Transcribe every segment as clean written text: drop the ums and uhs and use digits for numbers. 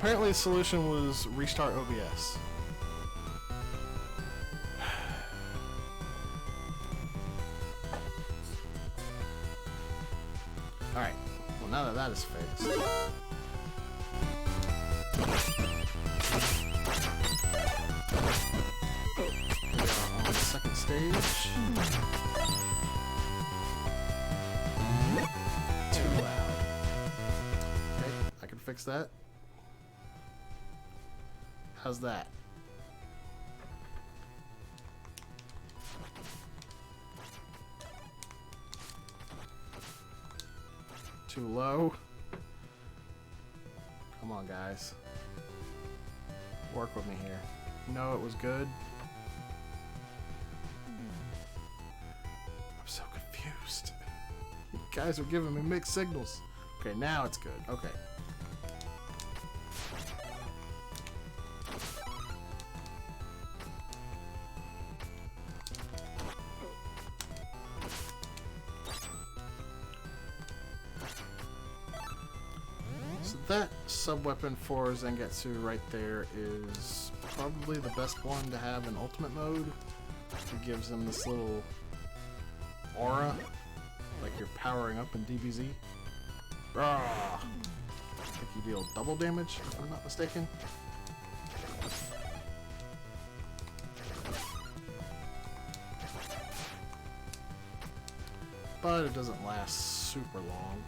apparently the solution was restart OBS. Alright, well now that that is fixed. We are on the second stage. Too loud. Okay, I can fix that. How's that? Too low? Come on, guys. Work with me here. No, it was good. I'm so confused. You guys are giving me mixed signals. Okay, now it's good. Okay. That sub-weapon for Zangetsu right there is probably the best one to have in ultimate mode. It gives him this little aura, like you're powering up in DBZ. I think you deal double damage, if I'm not mistaken. But it doesn't last super long.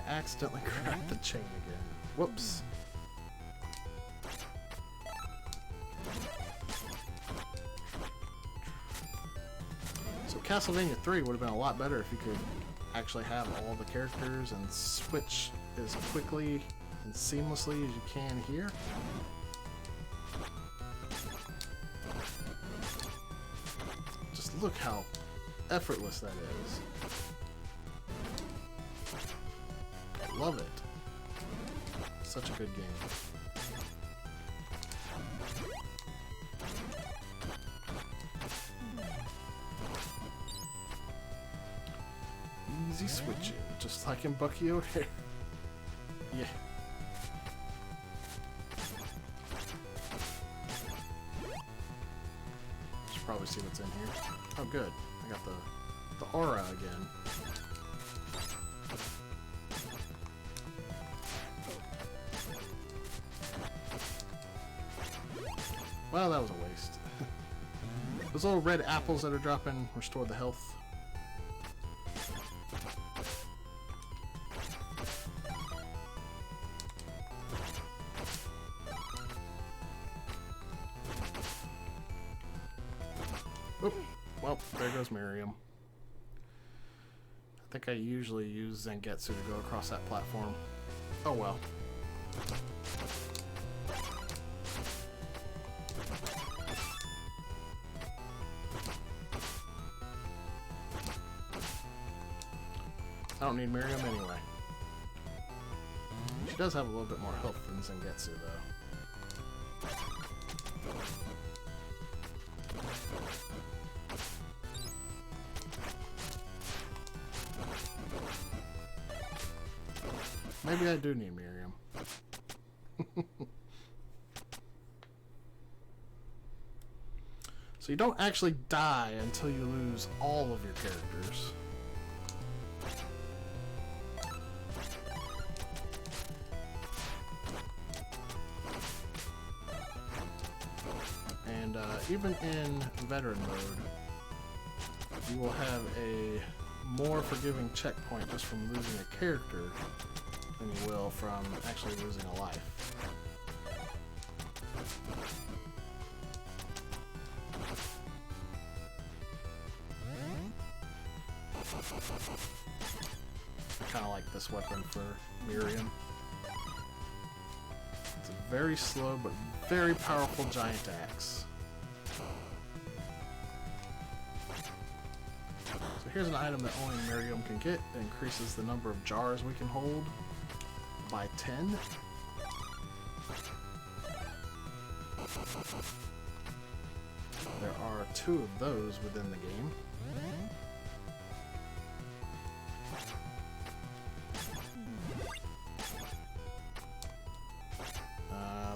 Accidentally cracked the chain again. Whoops. So Castlevania 3 would have been a lot better if you could actually have all the characters and switch as quickly and seamlessly as you can here. Just look how effortless that is. Love it. Such a good game. Easy switching, just like in Bucky O'Hare. Yeah. Should probably see what's in here. Oh, good. I got the aura again. Well, that was a waste. Those little red apples that are dropping restore the health. Oop. Well, there goes Miriam. I think I usually use Zangetsu to go across that platform. Oh well. I don't need Miriam anyway. She does have a little bit more health than Zangetsu, though. Maybe I do need Miriam. So you don't actually die until you lose all of your characters. And even in veteran mode, you will have a more forgiving checkpoint just from losing a character than you will from actually losing a life. I kind of like this weapon for Miriam. It's a very slow but very powerful giant axe. So here's an item that only Miriam can get. It increases the number of jars we can hold by 10. There are 2 of those within the game.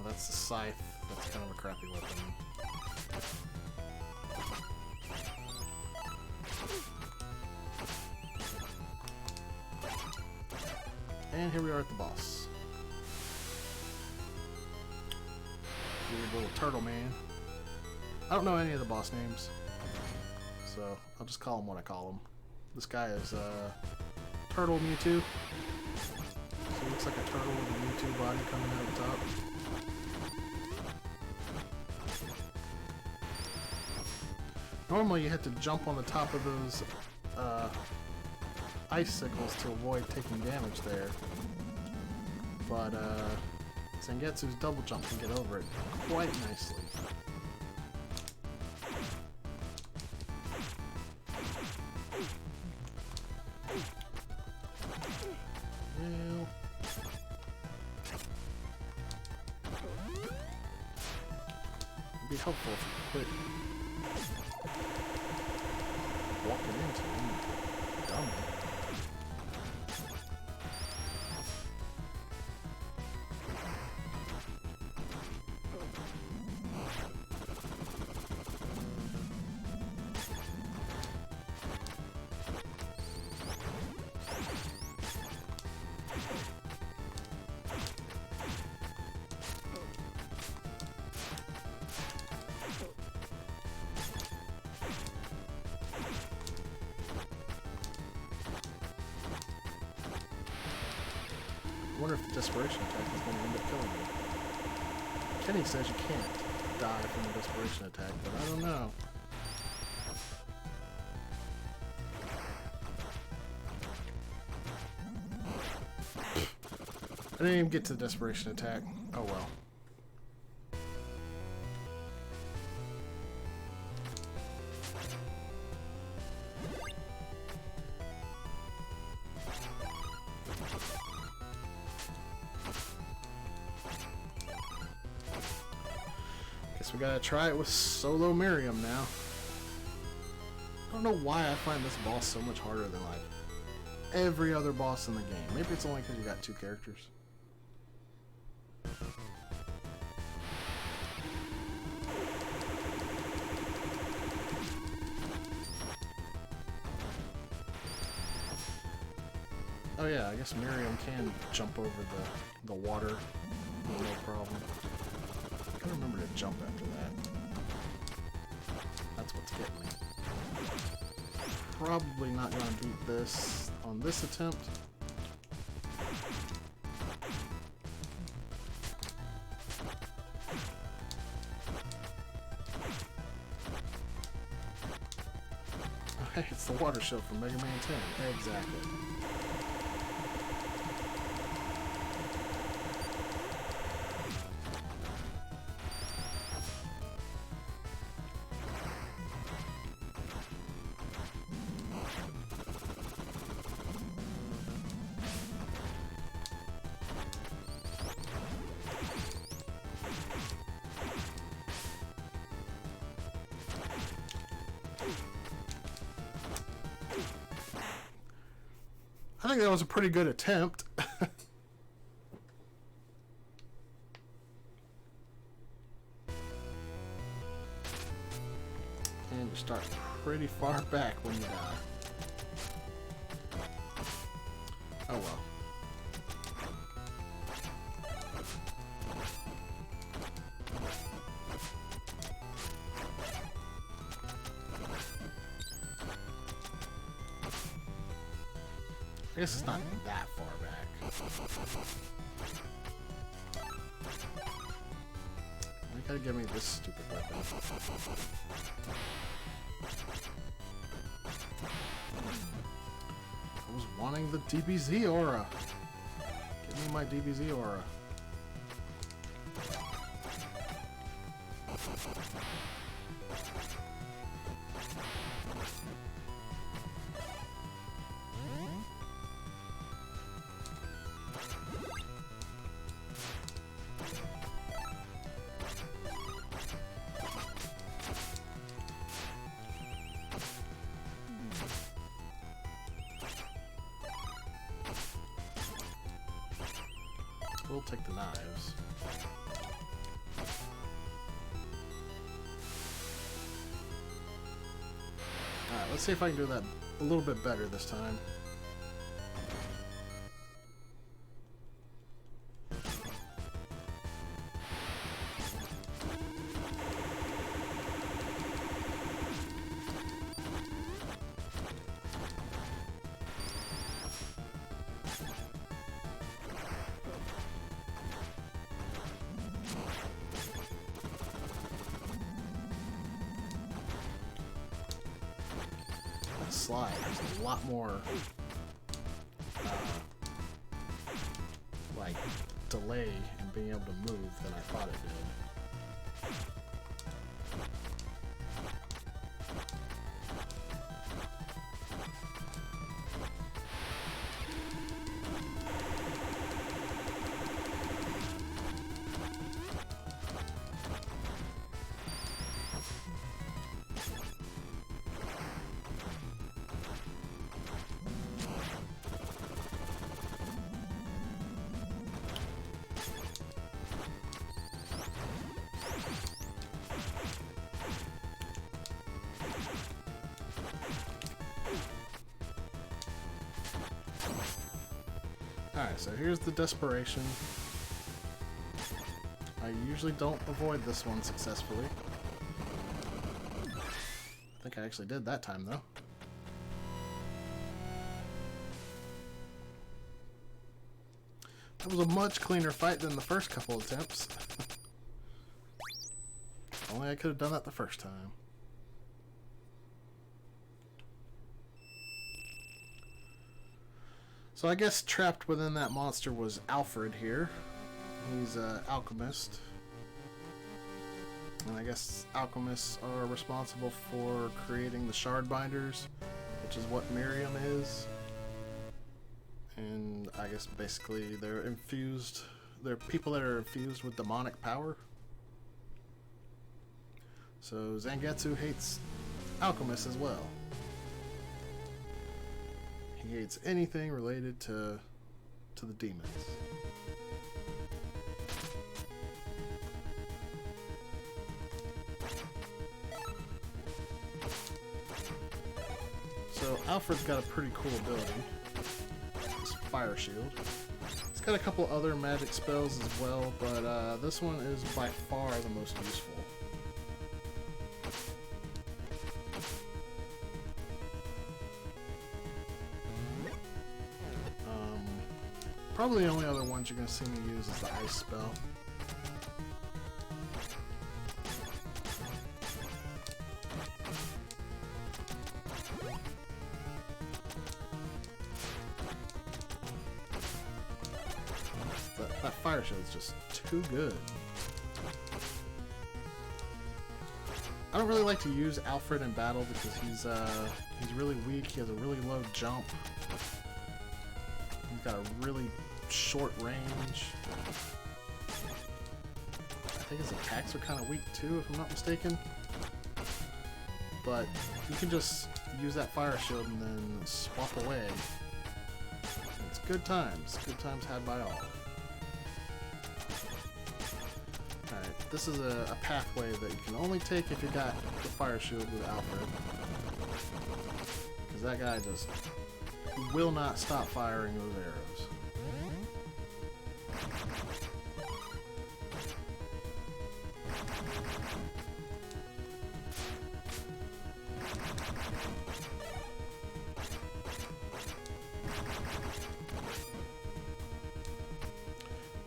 That's the scythe. That's kind of a crappy weapon. And here we are at the boss. Weird little turtle man. I don't know any of the boss names, so I'll just call him what I call him. This guy is Turtle Mewtwo. So he looks like a turtle with a Mewtwo body coming out the top. Normally you have to jump on the top of those icicles to avoid taking damage there. But Zangetsu's double jump can get over it quite nicely. Well, it'd be helpful if you quit walking into him. Dumb. I wonder if the desperation attack is going to end up killing you. Kenny says you can't die from the desperation attack, but I don't know. I didn't even get to the desperation attack. Oh well. Guess we gotta try it with solo Miriam now. I don't know why I find this boss so much harder than like every other boss in the game. Maybe it's only because you got 2 characters. Oh yeah, I guess Miriam can jump over the water, no problem. I gotta remember to jump after that. That's what's getting me. Probably not gonna beat this on this attempt. Okay, it's the water show from Mega Man 10. Exactly. I think that was a pretty good attempt. And you start pretty far back when you die. Oh well. I guess it's not that far back. You gotta give me this stupid weapon. I was wanting the DBZ aura. Give me my DBZ aura. We'll take the knives. Alright, let's see if I can do that a little bit better this time. Slide. There's a lot more like delay in being able to move than I thought it did. Alright, so here's the desperation. I usually don't avoid this one successfully. I think I actually did that time, though. That was a much cleaner fight than the first couple attempts. Only I could have done that the first time. So I guess trapped within that monster was Alfred here. He's an alchemist. And I guess alchemists are responsible for creating the shard binders, which is what Miriam is. And I guess basically they're infused, they're people that are infused with demonic power. So Zangetsu hates alchemists as well. He hates anything related to the demons. So Alfred's got a pretty cool ability. This fire shield. He's got a couple other magic spells as well, but this one is by far the most useful. Probably the only other ones you're going to see me use is the ice spell. That fire shield is just too good. I don't really like to use Alfred in battle because he's really weak. He has a really low jump. He's got a really short range. I think his attacks are kind of weak too, if I'm not mistaken. But you can just use that fire shield and then swap away. It's good times. Good times had by all. Alright, this is a pathway that you can only take if you got the fire shield with Alfred. Because that guy just will not stop firing those arrows.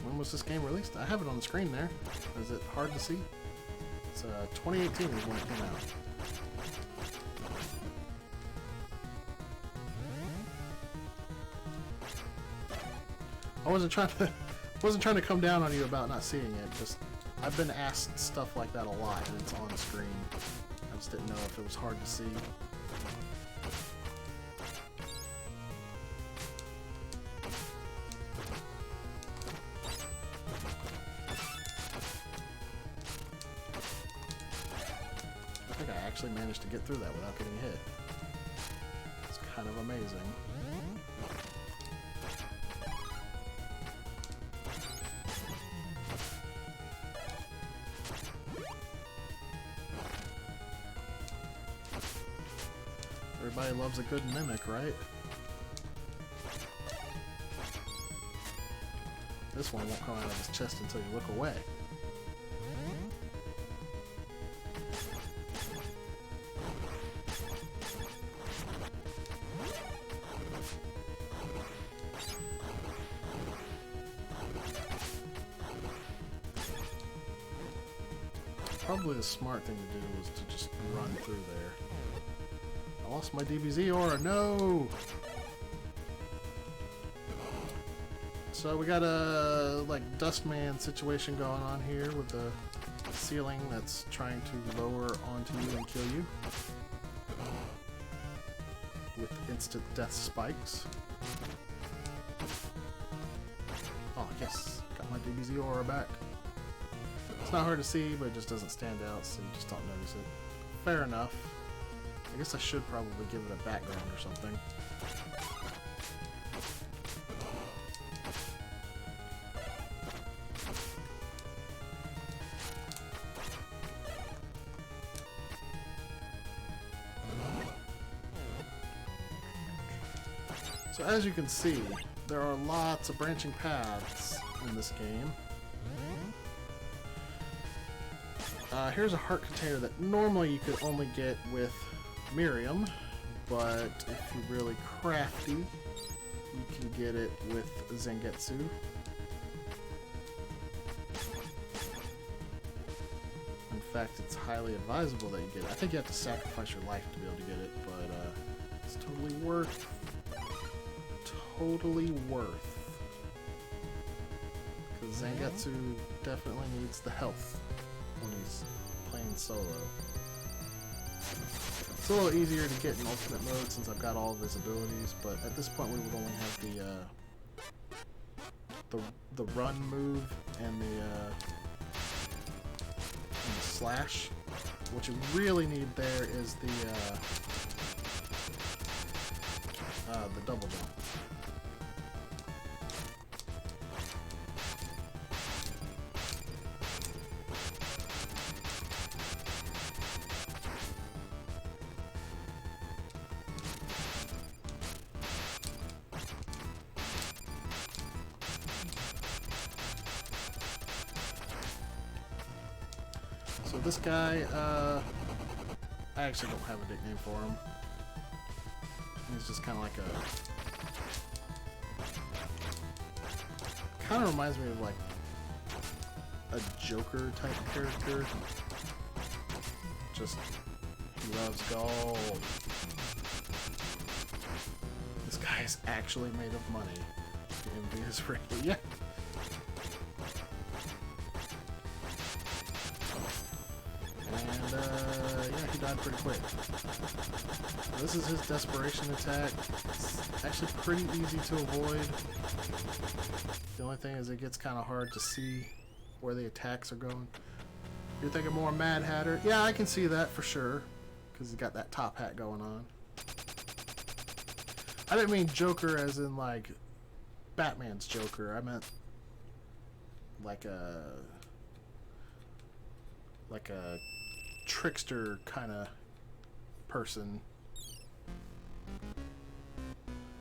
When was this game released? I have it on the screen there. Is it hard to see? It's 2018 is when it came out. I wasn't trying to come down on you about not seeing it. Just I've been asked stuff like that a lot, and it's on screen. I just didn't know if it was hard to see. I think I actually managed to get through that without getting hit. It's kind of amazing. Everybody loves a good mimic, right? This one won't come out of his chest until you look away. Probably the smart thing to do was to just run through there. I lost my DBZ aura, no! So we got a like Dustman situation going on here with the ceiling that's trying to lower onto you and kill you with instant death spikes. Oh yes, got my DBZ aura back. It's not hard to see, but it just doesn't stand out, so you just don't notice it. Fair enough. I guess I should probably give it a background or something. So as you can see, there are lots of branching paths in this game. Here's a heart container that normally you could only get with Miriam, but if you're really crafty, you can get it with Zangetsu. In fact, it's highly advisable that you get it. I think you have to sacrifice your life to be able to get it, but it's totally worth. Totally worth. Because Zangetsu definitely needs the health when he's playing solo. It's a little easier to get in ultimate mode since I've got all of his abilities, but at this point we would only have the run move and the slash. What you really need there is the double jump. So this guy, I actually don't have a nickname for him. He's just kind of like kind of reminds me of like a Joker type character. Just, he loves gold. This guy is actually made of money. The envy is real. Yeah. And, yeah, he died pretty quick. This is his desperation attack. It's actually pretty easy to avoid. The only thing is it gets kind of hard to see where the attacks are going. You're thinking more Mad Hatter? Yeah, I can see that for sure, because he's got that top hat going on. I didn't mean Joker as in, like, Batman's Joker. I meant like a trickster kind of person.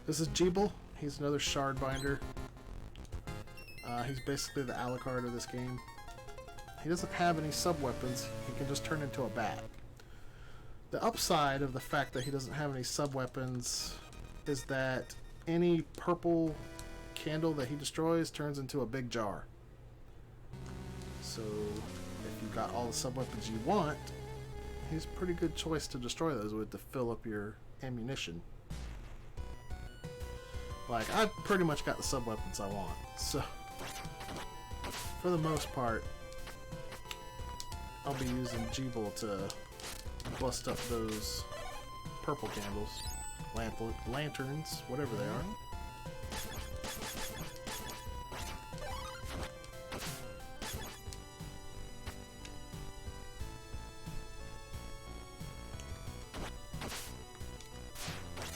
This is Jeeble. He's another shard binder. He's basically the Alucard of this game. He doesn't have any sub-weapons. He can just turn into a bat. The upside of the fact that he doesn't have any sub-weapons is that any purple candle that he destroys turns into a big jar. So if you've got all the sub-weapons you want, he's a pretty good choice to destroy those with to fill up your ammunition. Like, I've pretty much got the sub-weapons I want, so for the most part, I'll be using Jeeble to bust up those purple candles, lanterns, whatever they are.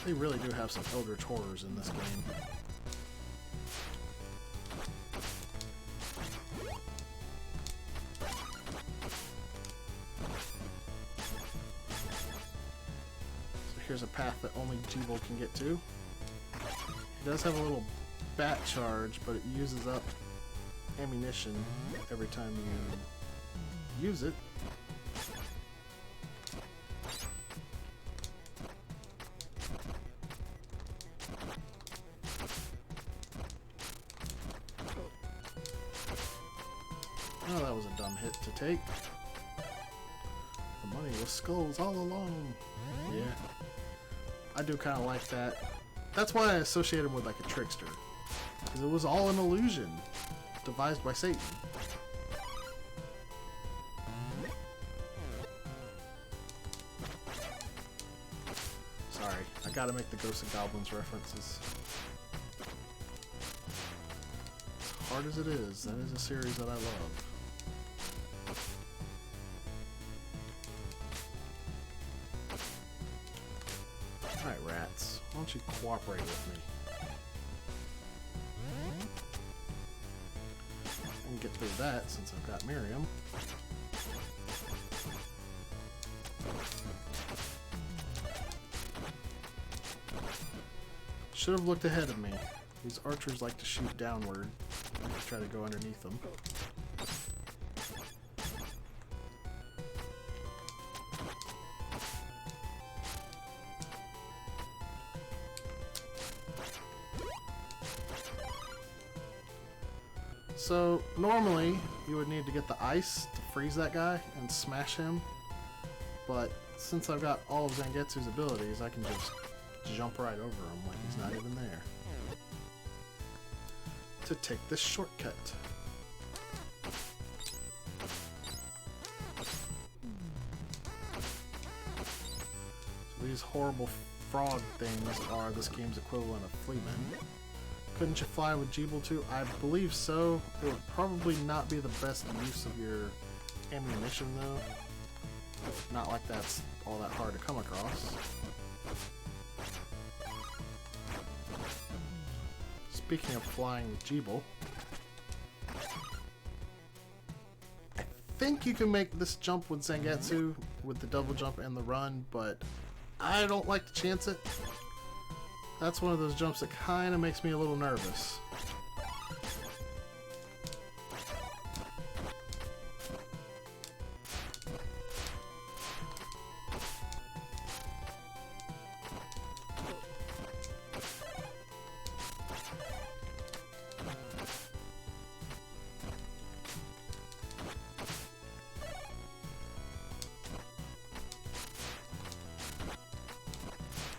They really do have some Eldritch Horrors in this game. So here's a path that only G-Bolt can get to. He does have a little bat charge, but it uses up ammunition every time you use it. Oh, that was a dumb hit to take. The money was skulls all along. Yeah. I do kind of like that. That's why I associate him with like a trickster. Because it was all an illusion devised by Satan. Sorry, I gotta make the Ghosts and Goblins references. As hard as it is, that is a series that I love. Alright, rats. Why don't you cooperate with me? I can get through that since I've got Miriam. Should have looked ahead of me. These archers like to shoot downward. I can try to go underneath them. So, normally, you would need to get the ice to freeze that guy and smash him, but since I've got all of Zangetsu's abilities, I can just jump right over him like he's not even there. To take this shortcut. So these horrible frog things are this game's equivalent of fleamen. Couldn't you fly with Jeeble too? I believe so. It would probably not be the best use of your ammunition though. Not like that's all that hard to come across. Speaking of flying with Jeeble, I think you can make this jump with Zangetsu with the double jump and the run, but I don't like to chance it. That's one of those jumps that kind of makes me a little nervous.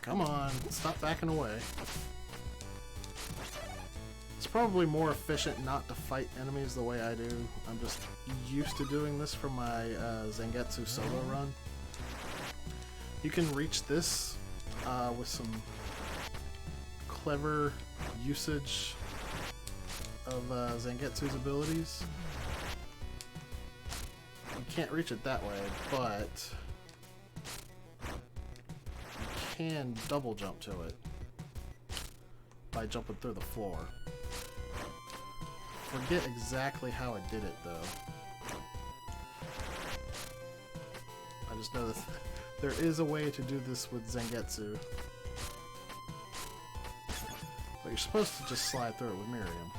Come on, stop backing away. It's probably more efficient not to fight enemies the way I do. I'm just used to doing this for my Zangetsu solo run. You can reach this with some clever usage of Zangetsu's abilities. You can't reach it that way, but can double jump to it by jumping through the floor. Forget exactly how I did it though. I just know that there is a way to do this with Zangetsu. But you're supposed to just slide through it with Miriam.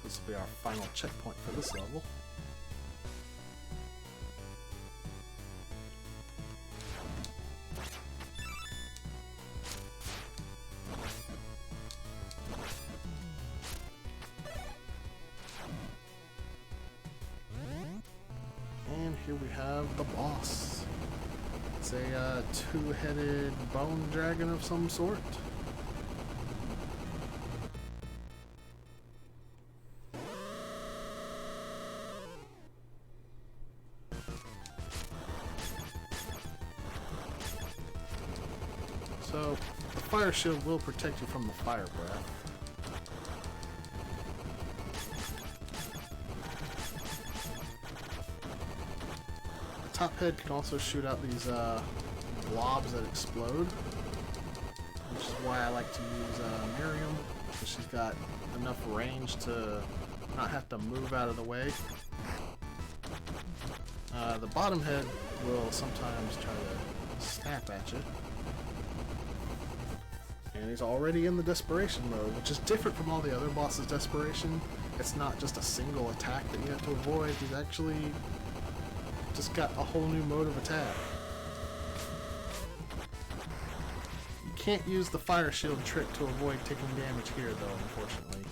This will be our final checkpoint for this level. And here we have the boss. It's a two-headed bone dragon of some sort. So, the fire shield will protect you from the fire breath. top head can also shoot out these blobs that explode, which is why I like to use Miriam, because she's got enough range to not have to move out of the way. The bottom head will sometimes try to snap at you. And he's already in the desperation mode, which is different from all the other bosses' desperation. It's not just a single attack that you have to avoid, he's actually just got a whole new mode of attack. You can't use the fire shield trick to avoid taking damage here though, unfortunately.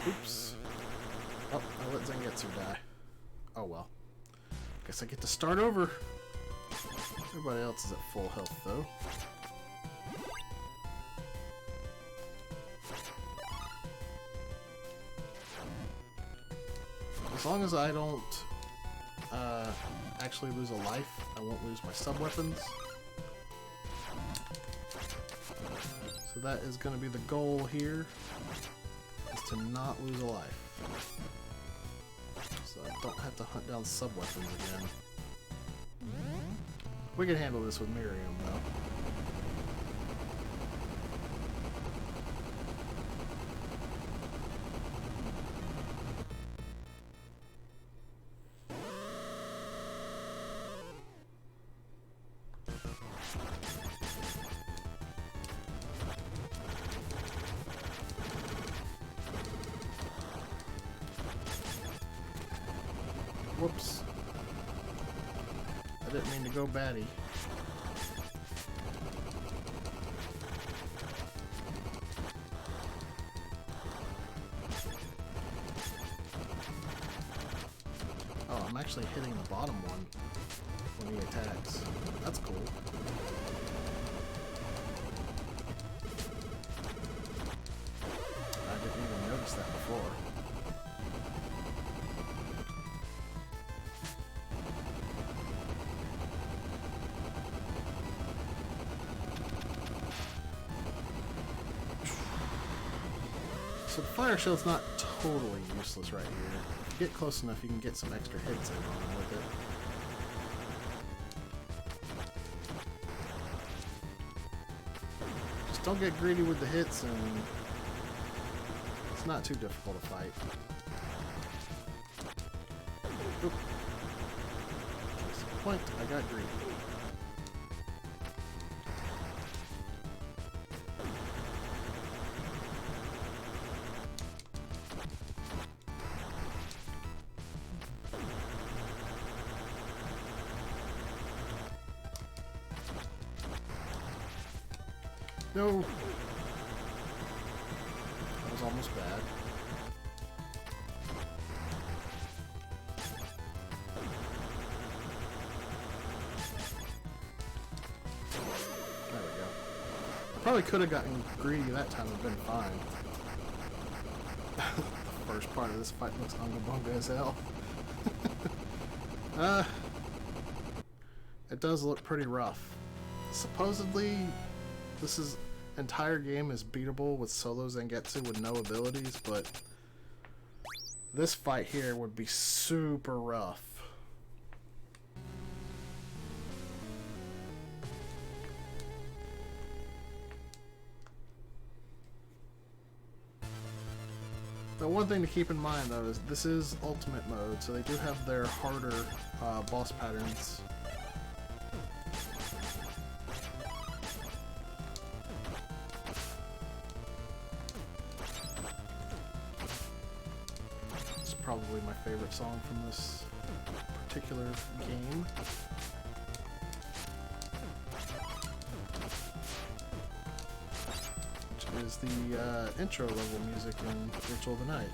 Oops. Oh, I let Zangetsu die. Oh well. Guess I get to start over. Everybody else is at full health though. As long as I don't actually lose a life, I won't lose my sub-weapons. So that is going to be the goal here, is to not lose a life. So I don't have to hunt down sub-weapons again. We can handle this with Miriam though. Whoops. I didn't mean to go batty. Oh, I'm actually hitting the bottom one when he attacks. That's cool. I didn't even notice that before. So the fire shield's not totally useless right here. If you get close enough, you can get some extra hits in on him with it. Just don't get greedy with the hits, and it's not too difficult to fight. Oop. That's the point. I got greedy. No! That was almost bad. There we go. I probably could have gotten greedy that time and been fine. The first part of this fight looks unga bunga as hell. It does look pretty rough. Supposedly, this entire game is beatable with solo Zangetsu with no abilities, but this fight here would be super rough. The one thing to keep in mind though is this is ultimate mode, so they do have their harder boss patterns. Probably my favorite song from this particular game. Which is the intro level music in Ritual of the Night.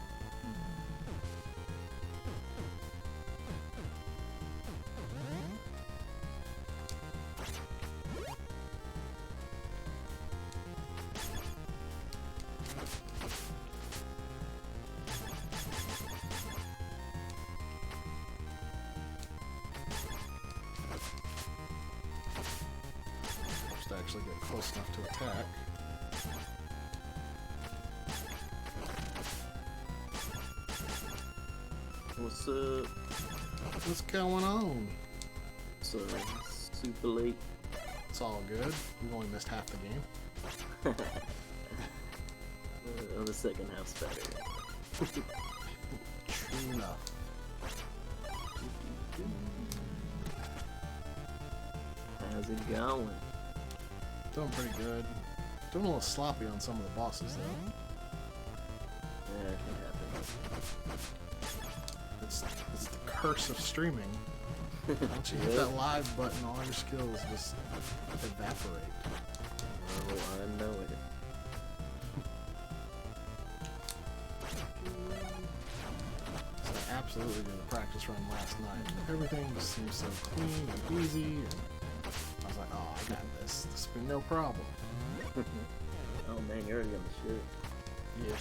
To actually get close enough to attack. What's up? What's going on? So super late. It's all good. We've only missed half the game. The second half's better. True enough. How's it going? Doing pretty good. Doing a little sloppy on some of the bosses though. Yeah, it can happen. It's the curse of streaming. Once you hit that live button, all your skills just evaporate. Oh, I know it. So I absolutely did a practice run last night. Everything just seems so clean and easy. And I was like, oh, I got this. This will be no problem. Oh man, you're already on the shit. Yeah.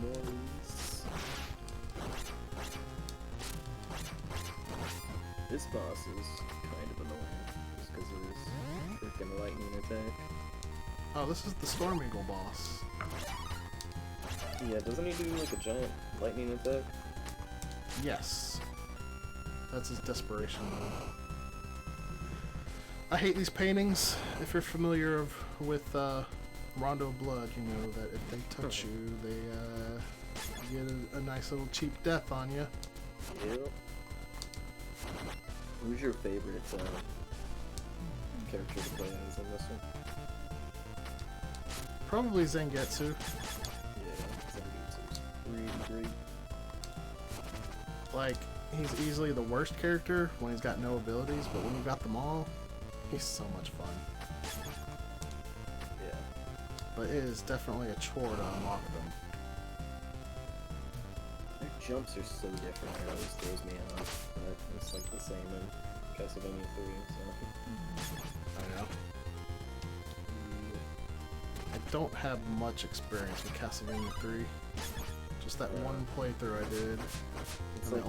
Noise. This boss is kind of annoying, just because of his freaking lightning attack. Oh, this is the Storm Eagle boss. Yeah, doesn't he do like a giant lightning attack? Yes. That's his desperation move. I hate these paintings. If you're familiar with Rondo Blood, you know that if they touch you, they get a nice little cheap death on you. Yep. Who's your favorite character to play as in this one? Probably Zangetsu. Yeah, Zangetsu's really great. Like, he's easily the worst character when he's got no abilities, but when you've got them all, he's so much fun. Yeah. But it is definitely a chore to unlock them. Their jumps are so different, it always throws me off. But it's like the same in Castlevania 3, so... I know. I don't have much experience with Castlevania 3. Just that one playthrough I did. It's And like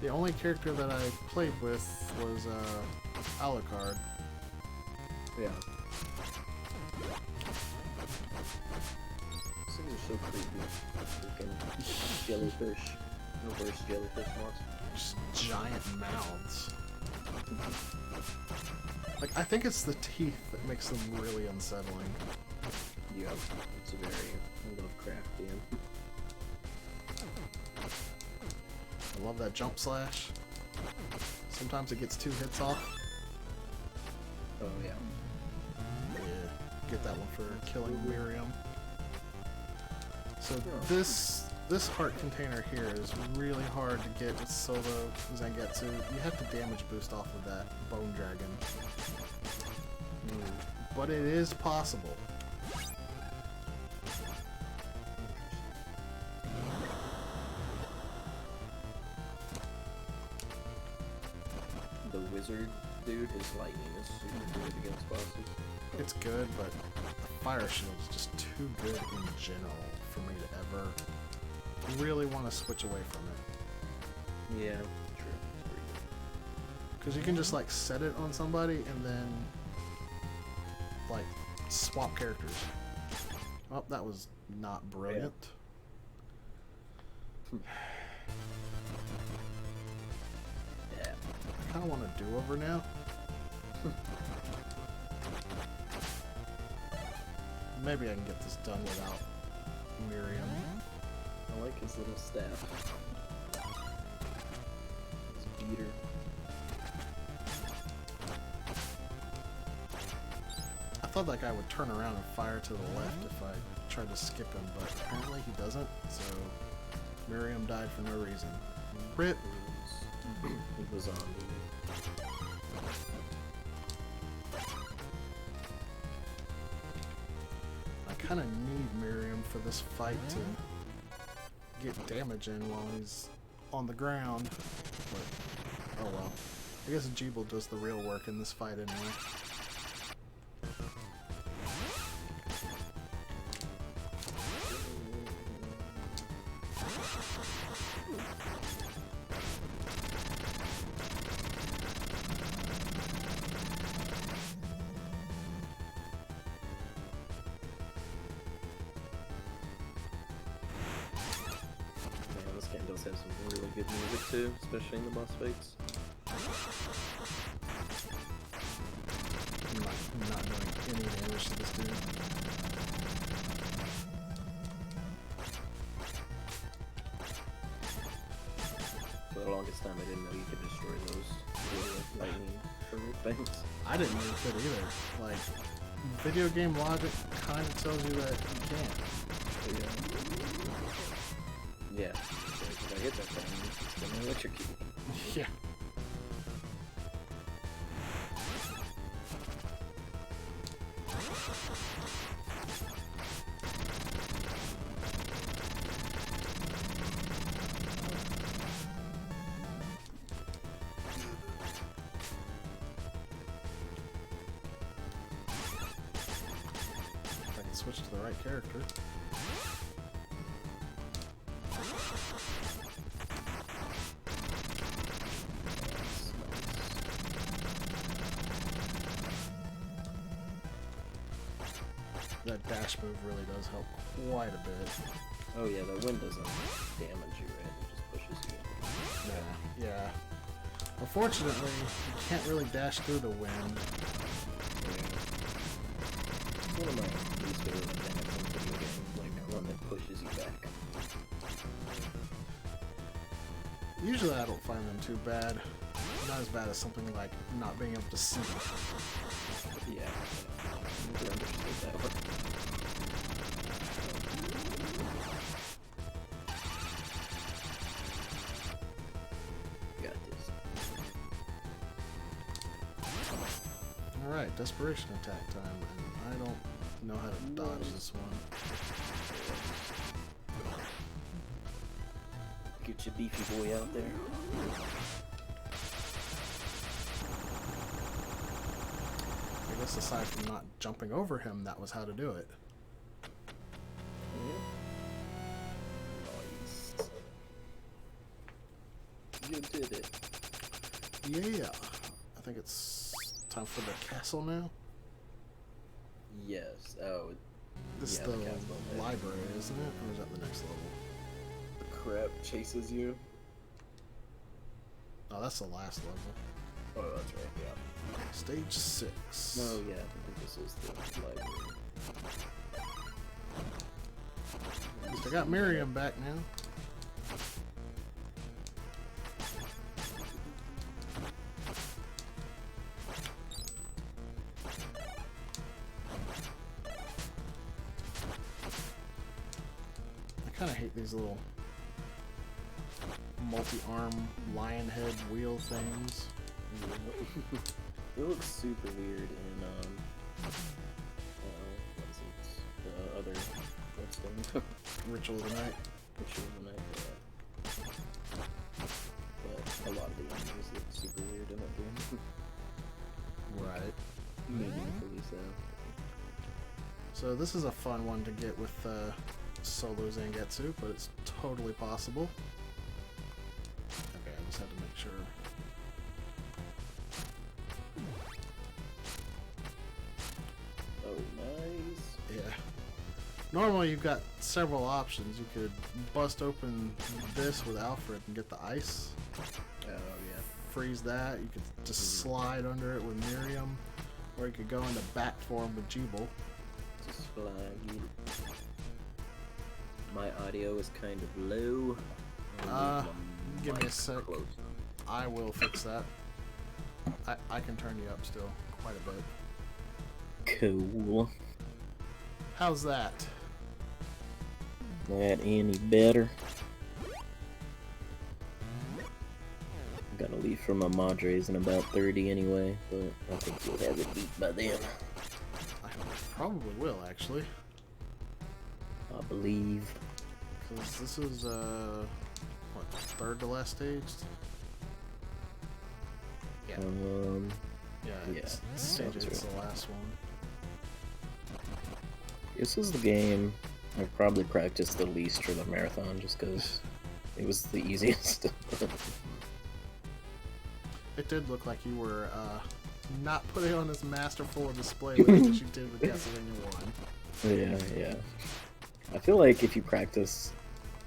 the only character that I played with was Alucard. Yeah. These things are so creepy. Freaking jellyfish. Reverse jellyfish monster. Just giant mouths. Like, I think it's the teeth that makes them really unsettling. Yep, it's a very Lovecraftian. I love that jump slash. Sometimes it gets 2 hits off. Oh yeah. Yeah, get that one for killing Miriam. So this heart container here is really hard to get with solo Zangetsu. You have to damage boost off of that bone dragon. But it is possible. The wizard dude, his lightning is super good against bosses. It's good, but the fire shield is just too good in general for me to ever really want to switch away from it. Yeah, true. It's pretty good. Because you can just like set it on somebody and then like swap characters. Oh, that was not brilliant. Yeah. I kind of want a do-over now. Maybe I can get this done without Miriam. I like his little staff. His beater. I thought that guy would turn around and fire to the left if I tried to skip him, but apparently he doesn't, so Miriam died for no reason. RIP! He was on the... I kind of need Miriam for this fight to get damage in while he's on the ground, but oh well. I guess Jeeble does the real work in this fight anyway. good music too, especially in the boss fights. I'm not doing any damage to this dude. For the longest time, I didn't know you could destroy those little lightning things. I didn't know you could either. Like, video game logic kind of tells you that you can't. Yeah. So if I hit that thing, it's gonna electrocute me. Yeah. If I can switch to the right character. That dash move really does help quite a bit. Oh yeah, that wind doesn't damage you, right? It just pushes you. Yeah. Unfortunately, you can't really dash through the wind. It's one of my least favorite mechanics in video games, like one that pushes you back. Usually I don't find them too bad. Not as bad as something like not being able to see. Yeah, I never understood that one. Got this. Alright, desperation attack time, and I don't know how to dodge this one. Get your beefy boy out there. I guess aside from not jumping over him, that was how to do it. Nice. You did it. Yeah. I think it's time for the castle now. Yes. Oh. This is Yeah, the the castle, yeah. library, isn't it? Or is that the next level? The crap chases you. Oh, that's the last level. Oh, that's right. Yeah. Stage 6. No, yeah. I think this is the library. At least I got Miriam back now. I kind of hate these little multi-arm lion head wheel things. It looks super weird in what's it? The other Bloodstained. Ritual of the Night. Ritual of the Night. Yeah. But a lot of the enemies look super weird in that game. Right. Meaningfully so. So this is a fun one to get with solo Zangetsu, but it's totally possible. Okay, I just had to make sure. Oh, nice. Yeah. Normally you've got several options. You could bust open this with Alfred and get the ice. Oh, yeah. Freeze that. You could just slide under it with Miriam. Or you could go into bat form with Jubal. Just flag it. My audio is kind of low. Give me a sec. Close. I will fix that. I can turn you up still quite a bit. Cool. How's that? That any better? I'm gonna leave for my Madres in about 30 anyway, but I think you'll have it beat by then. I probably will, actually. I believe. Because this is, what, third to last stage? Yeah. Yeah, it's stage sounds eight's right. the last one. This is the game I've probably practiced the least for the marathon, just because it was the easiest. It did look like you were, not putting on as masterful a display like as you did with Castlevania 1. Yeah. I feel like if you practice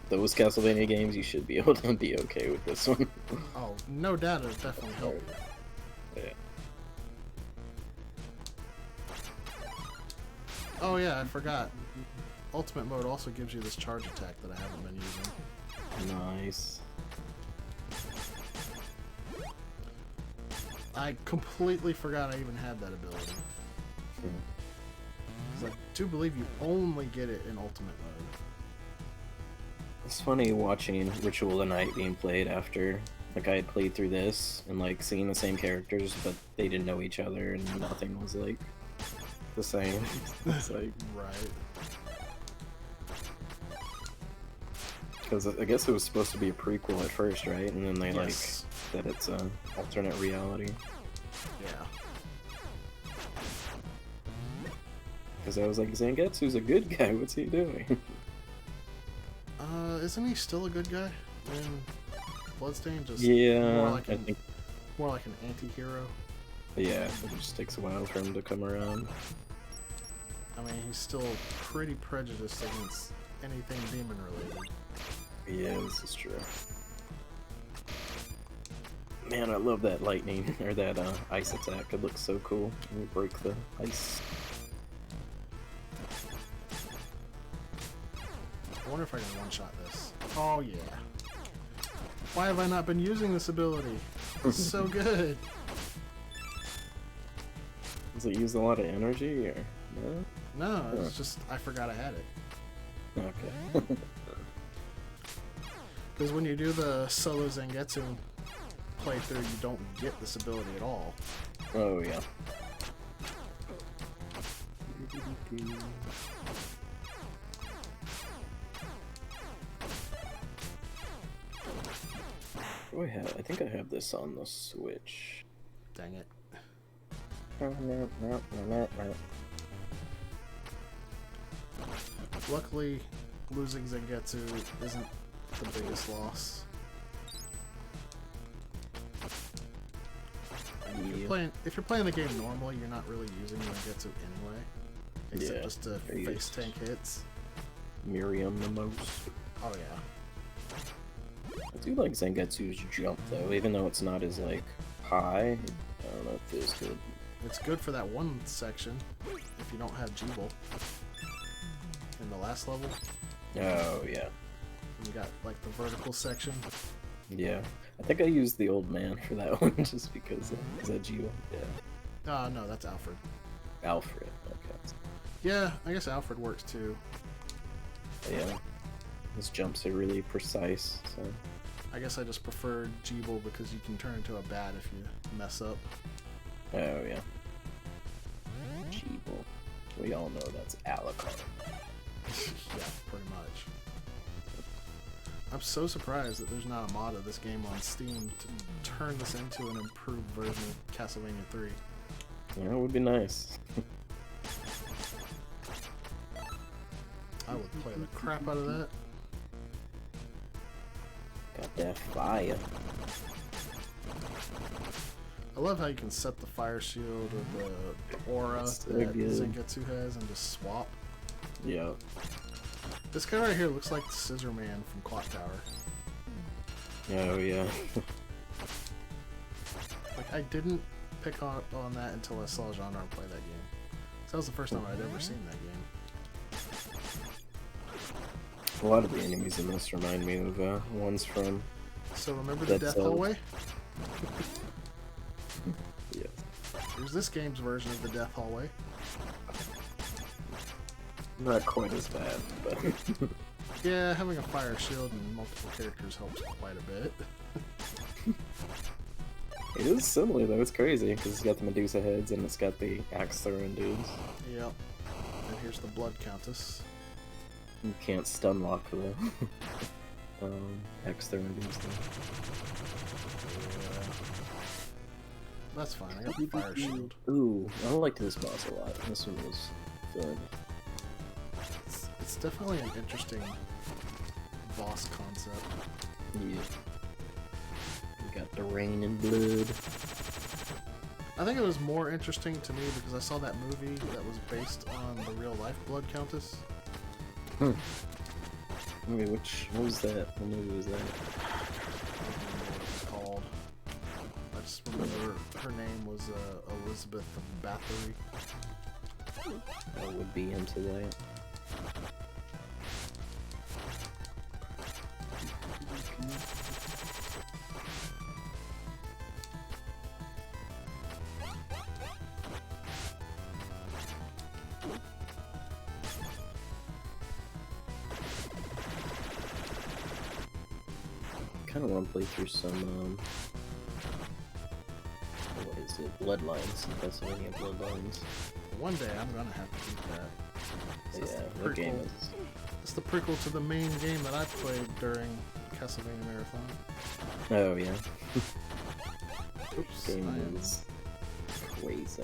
those Castlevania games, you should be able to be okay with this one. Oh, no doubt it'll definitely help you. Yeah. Oh yeah, I forgot. Ultimate mode also gives you this charge attack that I haven't been using. Nice. I completely forgot I even had that ability. 'Cause I do believe you only get it in Ultimate mode. It's funny watching Ritual of the Night being played after, like, I had played through this and, like, seeing the same characters, but they didn't know each other and nothing was, like, the same. It's like... Right. Because I guess it was supposed to be a prequel at first, right? And then they, Yes. like, that it's an alternate reality. Yeah. Because I was like, Zangetsu's a good guy, what's he doing? Isn't he still a good guy in Bloodstained? Just Yeah, more like I an, think... more like an anti-hero. Yeah, it just takes a while for him to come around. I mean, he's still pretty prejudiced against anything demon-related. Yeah, this is true. Man, I love that lightning, or that ice attack. It looks so cool when you break the ice. I wonder if I can one-shot this. Oh, yeah. Why have I not been using this ability? It's so good. Does it use a lot of energy, or no? No, it's just I forgot I had it. Okay. Because when you do the solo Zangetsu playthrough, you don't get this ability at all. Oh, yeah. What do I have? I think I have this on the Switch. Dang it. Luckily, losing Zangetsu isn't the biggest loss. If you're playing the game normally, you're not really using Zangetsu anyway. Except just to face tank hits. Miriam the most. Oh yeah. I do like Zangetsu's jump though, even though it's not as like high. I don't know if it feels good. It's good for that one section if you don't have Jebel in the last level. Oh yeah. You got like the vertical section. Yeah. I think I used the old man for that one just because is that Gio? Yeah. No, that's Alfred. Alfred, okay. Yeah, I guess Alfred works too. Yeah. His jumps are really precise, so I guess I just prefer Jebel because you can turn into a bat if you mess up. oh yeah. Jeeble. We all know that's Alucard. Yeah, pretty much. I'm so surprised that there's not a mod of this game on Steam to turn this into an improved version of Castlevania 3. Yeah, it would be nice. I would play the crap out of that. Got that fire. I love how you can set the fire shield or the aura That's so that good. Zangetsu has and just swap. Yeah. This guy right here looks like the Scissor Man from Clock Tower. Oh yeah. Like, I didn't pick on that until I saw Genre play that game. So that was the first time I'd ever seen that game. A lot of the enemies in this remind me of ones from... So remember the Dead Death Cells. Hallway? Yeah. Here's this game's version of the Death Hallway. Not quite as bad, but... Yeah, having a fire shield and multiple characters helps quite a bit. It is similar though, it's crazy, because it's got the Medusa heads and it's got the axe throwing dudes. Yep. And here's the Blood Countess. You can't stun lock the axe throwing dudes though. Yeah. That's fine, I got the fire shield. Ooh, I liked this boss a lot. This one was good. It's definitely an interesting boss concept. Yeah. We got the rain and blood. I think it was more interesting to me because I saw that movie that was based on the real life Blood Countess. Wait, what was that? What movie was that? I don't remember what it's called. I just remember her name was Elizabeth Bathory. I would be into that. Kind of want to play through some, what is it? Bloodlines, Castlevania Bloodlines. One day I'm gonna have to beat that. So Yeah, that game is... It's the prequel to the main game that I played during Castlevania Marathon. Oh, yeah. Oops, Game is crazy.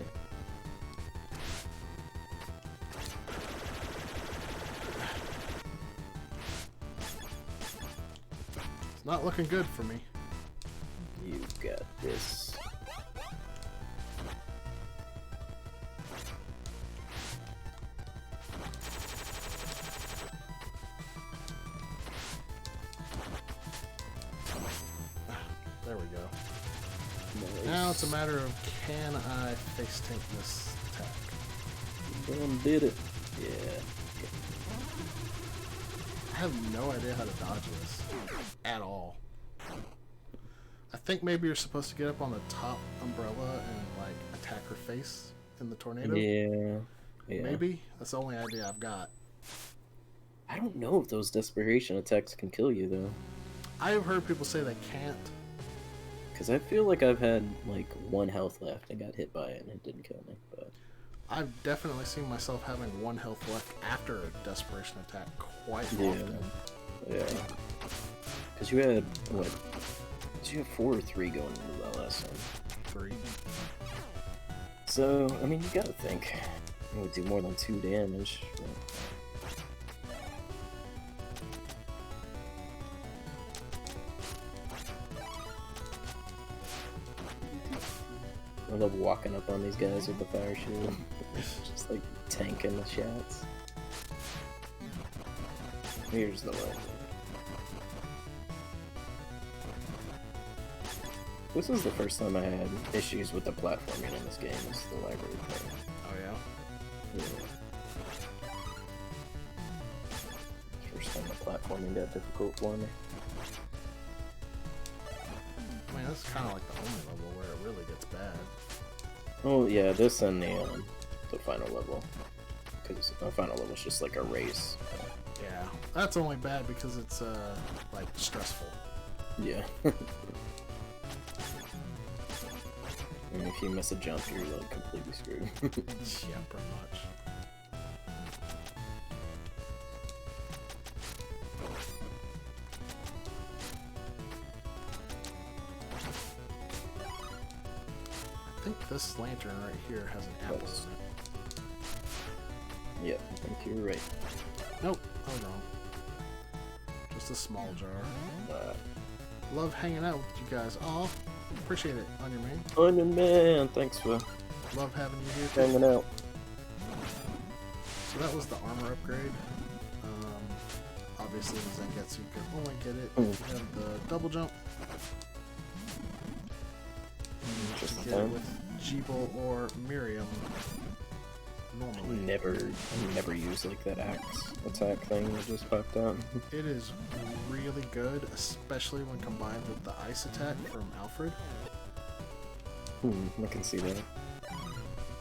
It's not looking good for me. You got this. There we go. Nice. Now it's a matter of, can I face tank this attack? Damn, did it. Yeah. I have no idea how to dodge this at all. I think maybe you're supposed to get up on the top umbrella and like attack her face in the tornado. Yeah. Yeah. Maybe that's the only idea I've got. I don't know if those desperation attacks can kill you though. I have heard people say they can't. Because I feel like I've had like 1 health left and got hit by it and it didn't kill me. But I've definitely seen myself having 1 health left after a desperation attack quite yeah. often. Yeah. Because you had what? Did you have 4 or 3 going into that last time? 3. So I mean, you gotta think it would do more than 2 damage. But... I love walking up on these guys with the fire shield. Just like tanking the shots. Here's the way. This is the first time I had issues with the platforming in this game, is the library thing. Oh yeah? Yeah. First time the platforming got difficult for me. I mean, that's kind of like the only level where it really gets bad. Oh yeah, this and the final level. Because the final level is just like a race. Yeah, that's only bad because it's like stressful. Yeah. And if you miss a jump, you're like completely screwed. Yeah, pretty much. I think this lantern right here has an apple in it. Yep, I think you're right. Nope, hold on. Just a small jar. Love hanging out with you guys. Aw, appreciate it, Onion Man. Onion Man, thanks for Love having you here too. hanging out. So that was the armor upgrade. Obviously the Zangetsu can only get it if you have the double jump. Just Get it with Jeeble or Miriam normally. Never use like that axe attack thing that just popped out. It is really good, especially when combined with the ice attack from Alfred. I can see that.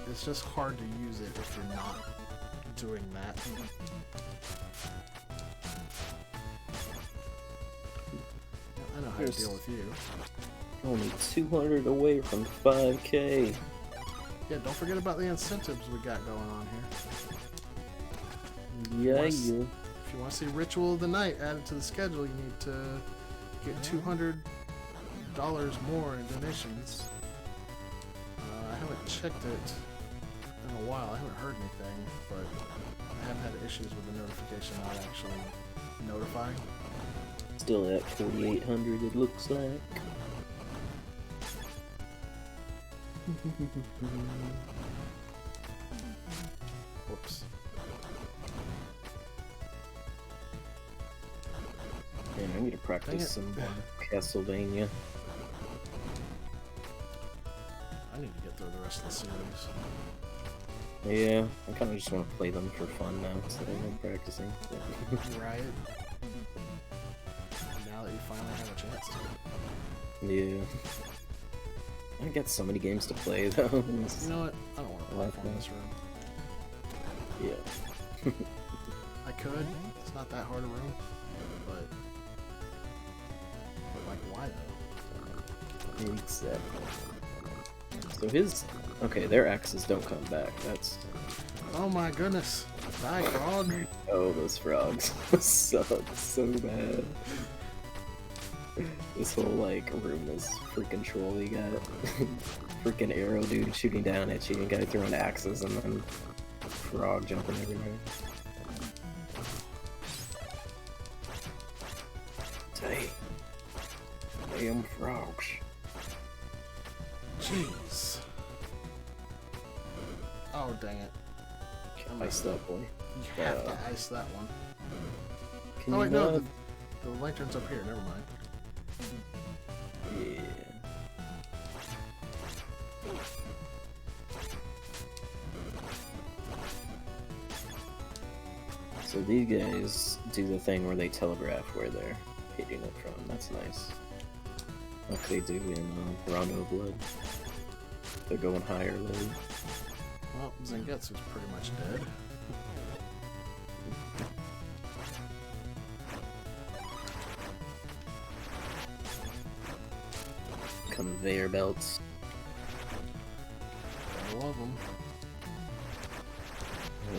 It's just hard to use it if you're not doing that. I know how to deal with you. Only 200 away from 5K. Yeah, don't forget about the incentives we got going on here. Yeah, If you want to see Ritual of the Night added to the schedule, you need to get $200 more in donations. I haven't checked it in a while. I haven't heard anything, but I have had issues with the notification not actually notifying. Still at 4,800, it looks like. Whoops. Man, I need to practice some Castlevania. I need to get through the rest of the series. Yeah, I kind of just want to play them for fun now instead of practicing. Right. Now that you finally have a chance to. Yeah. I get so many games to play though. You know what? I don't want to play in this room. Yeah. I could. It's not that hard a room, but like, why though? Exactly. So his... Okay, their X's don't come back. That's... Oh my goodness! Die, frog! Oh, those frogs suck so bad. This whole, like, room is freaking troll. You got freaking arrow dude shooting down at you, and guy throwing axes, and then frog jumping everywhere. Damn frogs. Jeez. Oh, dang it. Ice that boy. You have to ice that one. Can Oh, wait, you no, not? the lantern's up here. Never mind. Yeah. So these guys do the thing where they telegraph where they're hitting it from. That's nice. Like they do in Rondo Blood. They're going higher load. Well, Zangetsu's pretty much dead. Conveyor belts. I love them.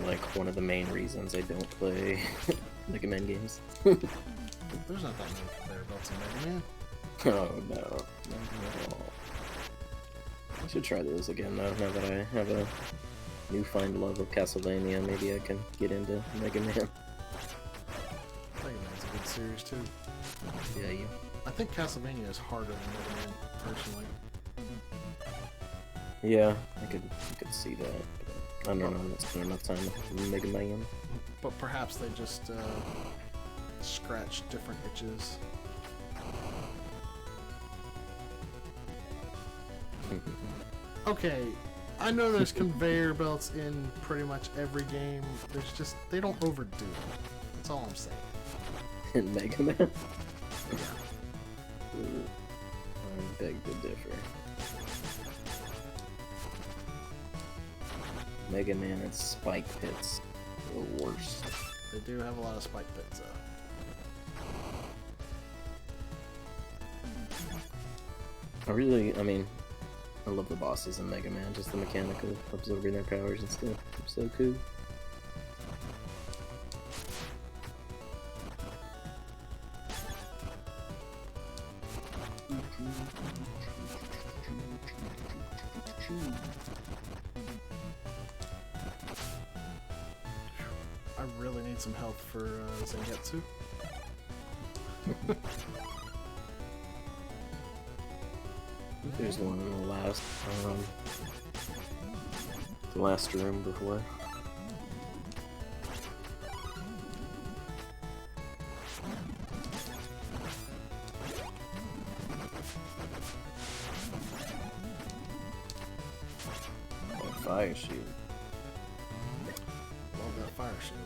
Like one of the main reasons I don't play Mega Man games. There's not that many conveyor belts in Mega Man. Oh no. No. I should try those again though, now that I have a newfound love of Castlevania. Maybe I can get into Mega Man. Mega Man's a good series too. Yeah, you. I think Castlevania is harder than Mega Man, personally. Yeah, I could see that. But I don't know, that's spent enough time with Mega Man. But perhaps they just scratch different itches. Okay, I know there's conveyor belts in pretty much every game. There's just, they don't overdo it. That's all I'm saying. In Mega Man? Yeah. I beg to differ. Mega Man and spike pits, the worst. They do have a lot of spike pits, I mean, I love the bosses in Mega Man, just the mechanical absorbing their powers and stuff. It's so cool. I really need some help for Zangetsu. There's one in the last room before. Fire shield. Love that fire shield.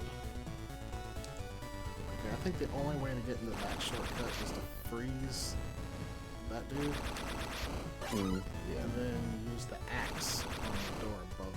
Okay, I think the only way to get into that shortcut is to freeze that dude. Yeah. And then use the axe on the door above it.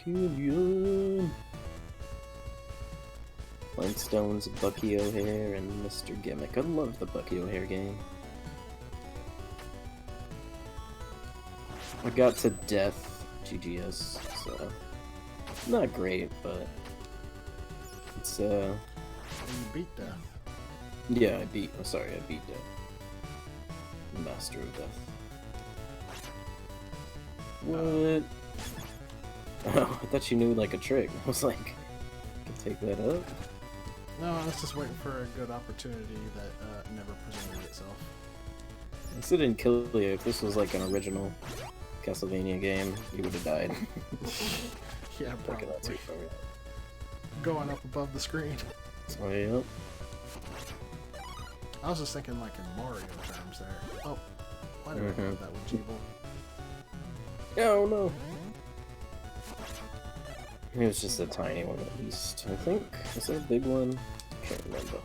Cubion. Flintstones, Bucky O'Hare, and Mr. Gimmick. I love the Bucky O'Hare game. I got to death GGS, so not great, but it's And you beat death. yeah, I beat death. Master of Death. What? Oh, I thought you knew like a trick. I was like, get take that up. No, I was just waiting for a good opportunity that never presented itself. This didn't kill you. If this was like an original Castlevania game, you would have died. Yeah, probably. Going up above the screen. Oh, yep. I was just thinking like in Mario terms there. Oh, why did I do that with Jeeble? Oh no! It was just a tiny one at least, I think. Is there a big one? Can't remember.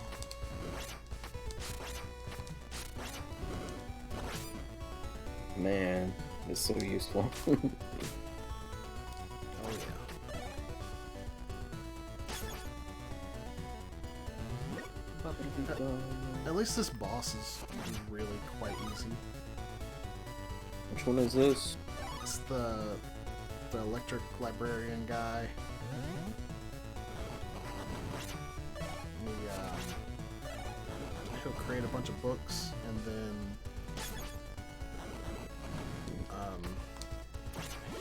Man, it's so useful. Oh yeah. At least this boss is really quite easy. Which one is this? It's the electric librarian guy. He'll create a bunch of books and then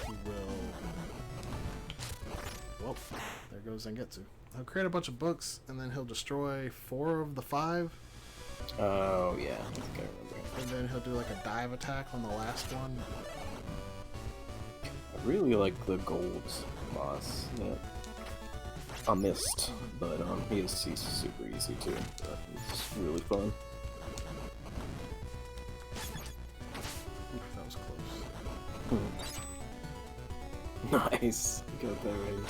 he will. Well, there goes Zangetsu. He'll create a bunch of books and then he'll destroy 4 of the 5. Oh yeah, I think I remember. And then he'll do like a dive attack on the last one. I really like the Gold's boss that I missed, but he's super easy too. It's really fun. Oof, that was close. Nice. You got that right.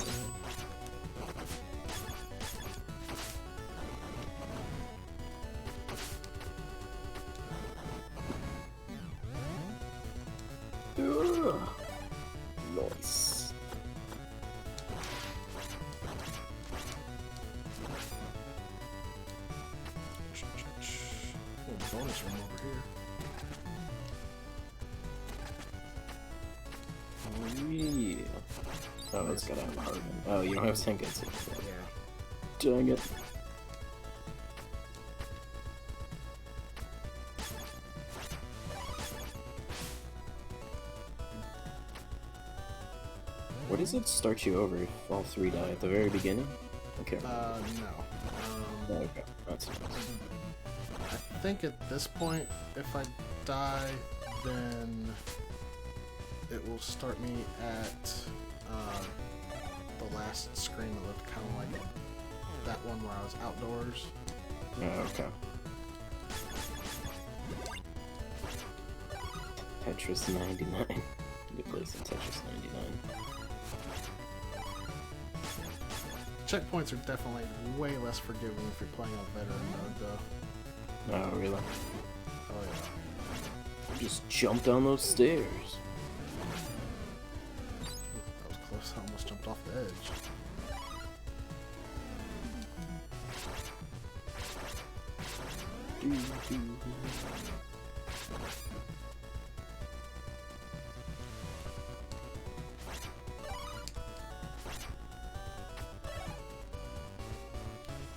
Nice. Little bonus room over here. Oh yeah. Oh, it's gotta have a hard one. Oh, you don't have Sengetsu. Yeah. Dang it. What does it start you over if all 3 die at the very beginning? Okay. No. Okay, that's nice. I think at this point, if I die, then it will start me at the last screen that looked kind of like that one where I was outdoors. Oh, okay. Tetris 99. You play some Tetris 99. Checkpoints are definitely way less forgiving if you're playing on veteran mode, though. Oh, really? Oh yeah. Just jump down those stairs. That was close. I almost jumped off the edge.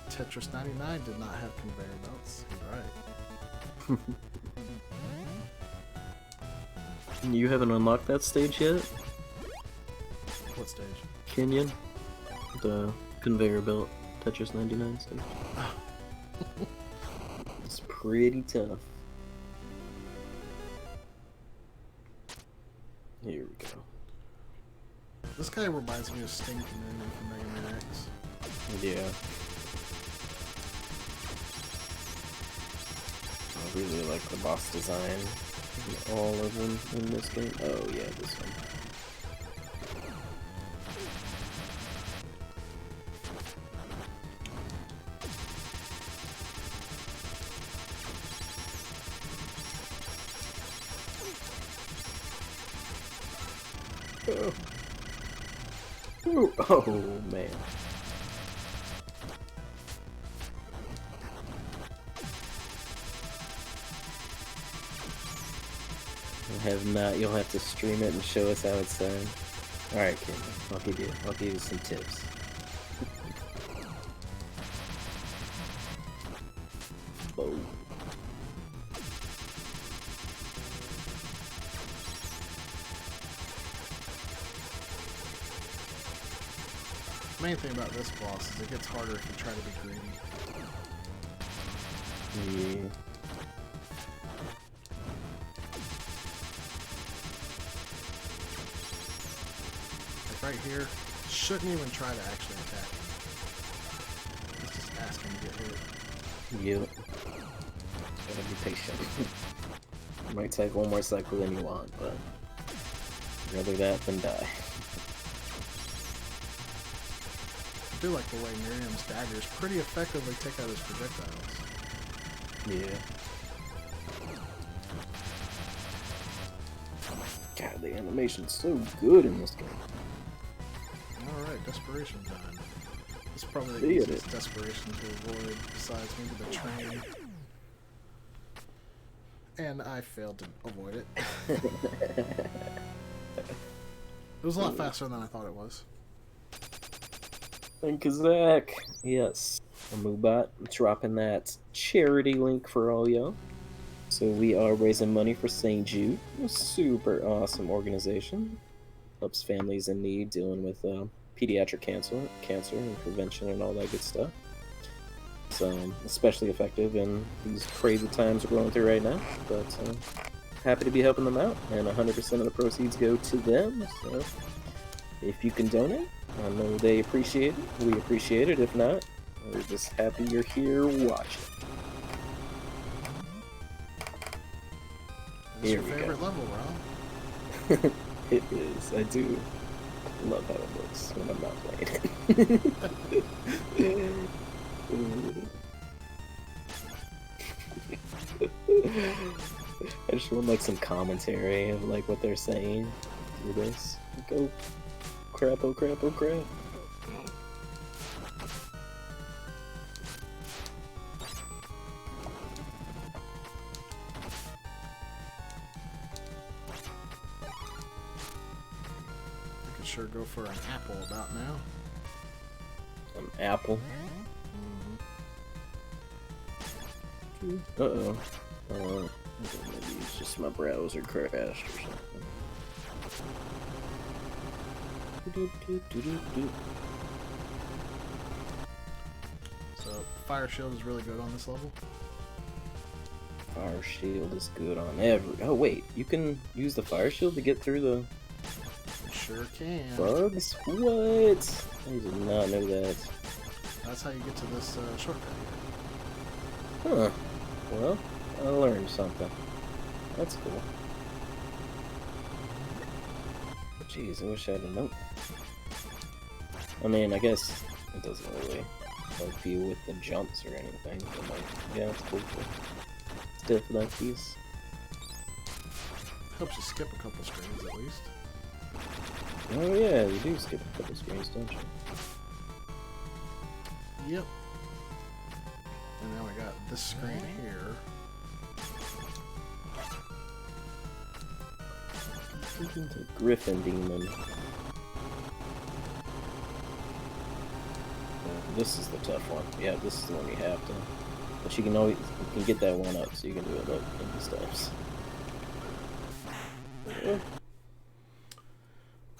Tetris 99 did not have conveyor belts. You're right. You haven't unlocked that stage yet? What stage? Kenyon? The conveyor belt Tetris 99 stage. It's pretty tough. Here we go. This guy reminds me of Sting Communion from Mega Man X. Yeah. I really like the boss design. All of them in this game. Oh yeah, this one. Oh. Oh man. I have not. You'll have to stream it and show us how it's done. All right, kid. I'll give you some tips. Oh. The main thing about this boss is it gets harder if you try to be greedy. Yeah. Like right here, shouldn't even try to actually attack him. He's just asking to get hit. Yep. Gotta be patient. It might take one more cycle than you want, but rather that than die. I feel like the way Miriam's daggers pretty effectively take out his projectiles. Yeah. God, the animation's so good in this game. Alright, desperation time. This is probably the Look at easiest it. desperation to avoid, besides maybe the train. And I failed to avoid it. It was a lot faster than I thought it was. Thank you, Zach. Yes. Amubot dropping that charity link for all y'all. So we are raising money for St. Jude, a super awesome organization. Helps families in need dealing with pediatric cancer and prevention and all that good stuff. So especially effective in these crazy times we're going through right now. But happy to be helping them out, and 100% of the proceeds go to them. So if you can donate, I know they appreciate it. We appreciate it. If not, we're just happy you're here watching. What's your Here we favorite go. level, Ron? It is. I do love how it looks when I'm not playing it. I just want like some commentary of like what they're saying through this. Like, oh crap, oh crap, oh crap. I could sure go for an apple about now. An apple. Uh-oh. Maybe it's just my browser crashed or something. So, fire shield is really good on this level. Fire shield is good on every... Oh wait, you can use the fire shield to get through the You sure can. bugs? What? I did not know that. That's how you get to this shortcut here. Huh. Well, I learned something. That's cool. Jeez, I wish I had known. I mean, I guess it doesn't really help you with the jumps or anything, but like, yeah, it's cool for stuff like this. Helps you skip a couple screens at least. Oh yeah, you do skip a couple screens, don't you? Yep. And then we got this screen here. The Griffin Demon. This is the tough one. Yeah, this is the one you have to. But you can always get that one up, so you can do it like in the steps.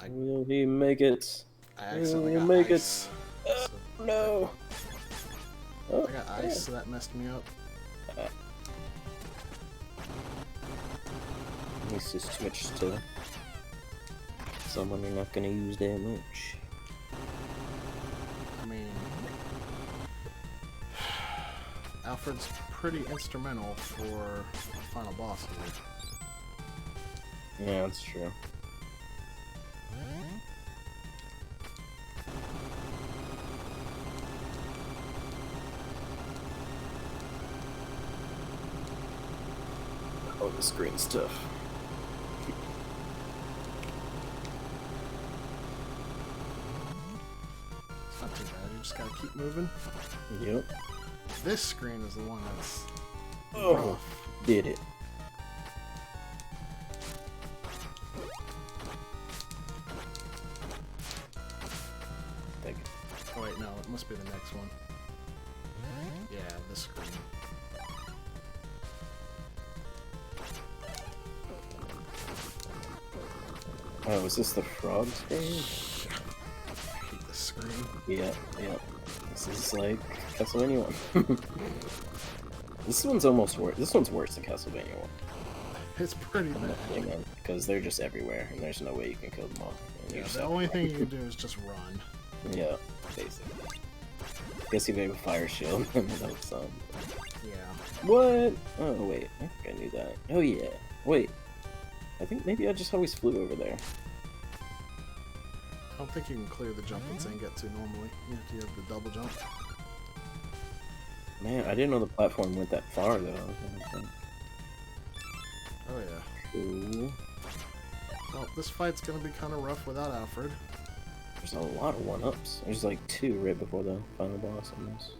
Will he make it? I accidentally Will got he make ice. it? So No. Oh, I got ice, so that messed me up. This is too much to someone you're not gonna use that much. I mean, Alfred's pretty instrumental for the final boss here. Yeah, that's true. Oh, the screen's tough. It's not too bad, you just gotta keep moving. Yep. This screen is the one that's Oh, rough. did it. Thank you. Oh wait, no, it must be the next one. Yeah, this screen. Oh, is this the frog screen? I hate this screen. Yeah, yeah. This is like Castlevania 1. This one's almost worse. This one's worse than Castlevania 1. It's pretty bad. Because they're just everywhere, and there's no way you can kill them all. Yeah, the only thing you can do is just run. Yeah, basically. Guess you made a fire shield and without sun. Yeah. What? Oh, wait. I think I knew that. Oh, yeah. Wait. I think maybe I just always flew over there. I don't think you can clear the jump and Zangetsu normally. You have the double jump. Man, I didn't know the platform went that far, though. Oh, yeah. Cool. Well, this fight's gonna be kind of rough without Alfred. There's a lot of one-ups. There's like 2 right before the final boss on this.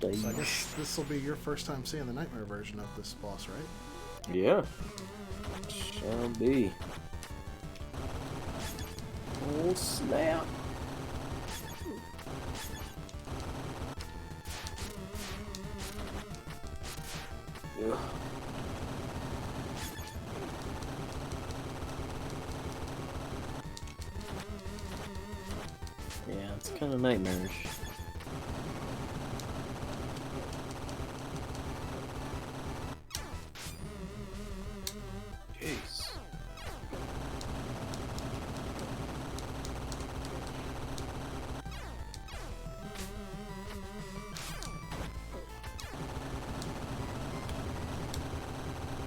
So I guess this will be your first time seeing the Nightmare version of this boss, right? Yeah. Shall be. Oh, snap. Ugh. Yeah, it's kind of nightmarish. Jeez.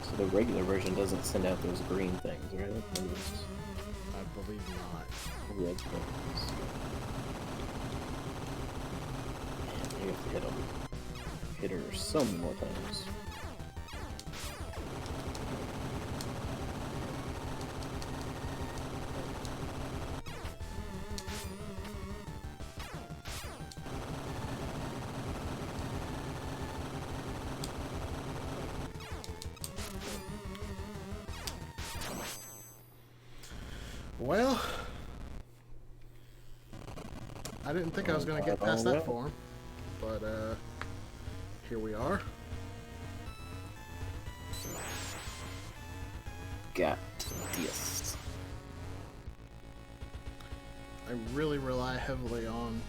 So the regular version doesn't send out those green things, right? I believe not. Red things. Man, you have to hit them. Hit her so many more times. Well, I didn't think I was going to get past that form, but here we are. Got this. I really rely heavily on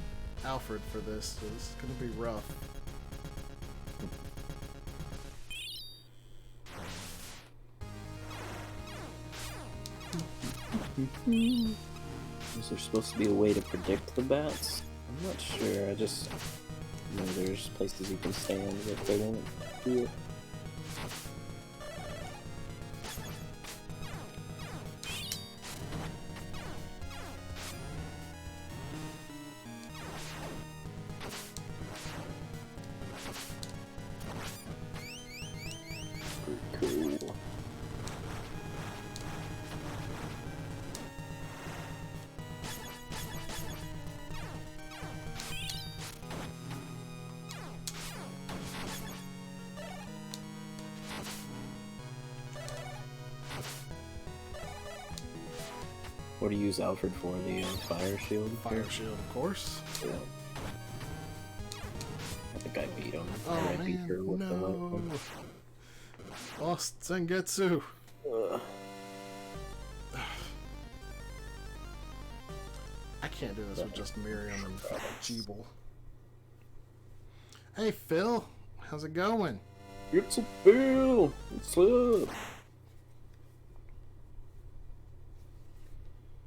Alfred for this, so this is going to be rough. Is there supposed to be a way to predict the bats? I'm not sure. I just know there's places you can stand if they won't do it. Pretty cool. What do you use Alfred for? The fire shield? Fire shield, of course. Yeah. I think I beat him. Oh I beat her man, with the no! weapon. Lost Zangetsu! Ugh. I can't do this with just Miriam and Jeeble. Hey Phil, how's it going? It's a Bill! What's up?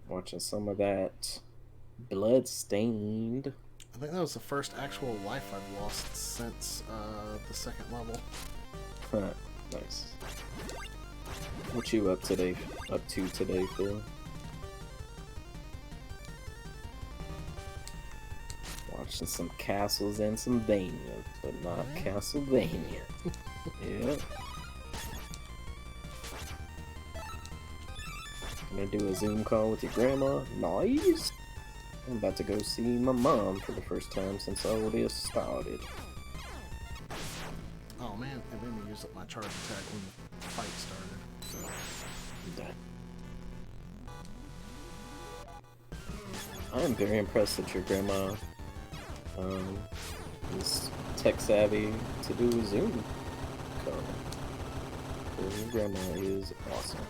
Watching some of that Bloodstained. I think that was the first actual life I've lost since the second level. Nice. What you up to today, Phil? Watching some castles and some Vania, but not Castlevania. Yep. Gonna do a Zoom call with your grandma. Nice! I'm about to go see my mom for the first time since all this started. Oh man, it made me use up my charge attack when the fight started. I am very impressed that your grandma is tech savvy to do a Zoom call. Your grandma is awesome.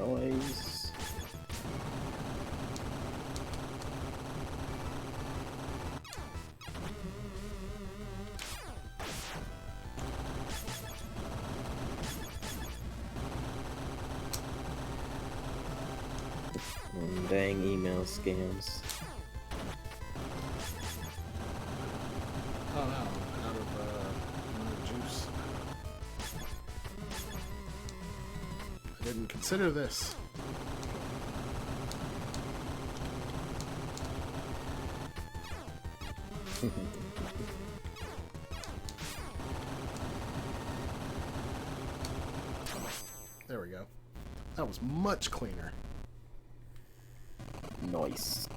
Nice. Dang email scams. Oh no, out of juice. I didn't consider this. There we go. That was much cleaner. Nice.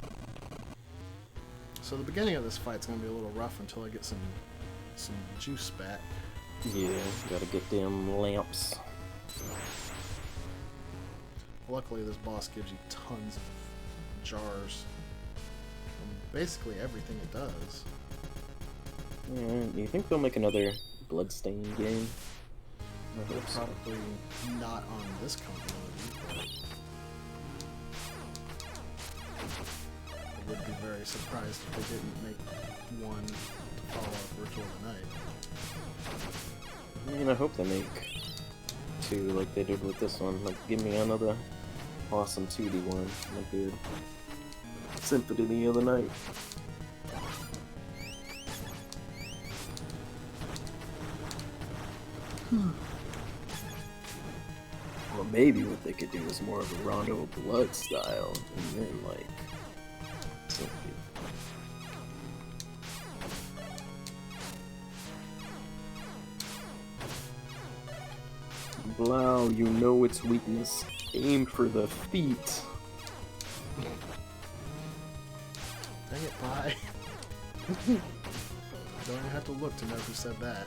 So the beginning of this fight's gonna be a little rough until I get some juice back. Yeah, gotta get them lamps. Luckily, this boss gives you tons of jars from basically everything it does. Do you think they'll make another Bloodstained game? Probably not on this continuity, but I would be very surprised if they didn't make one to follow up Ritual of the Night. I mean, I hope they make two like they did with this one. Like, give me another awesome 2D one, like the Symphony of the Night. Well, maybe what they could do is more of a Rondo of Blood style, and then like Symphony. Blau, you know its weakness. Aim for the feet. Dang it, bye. Don't even have to look to know who said that.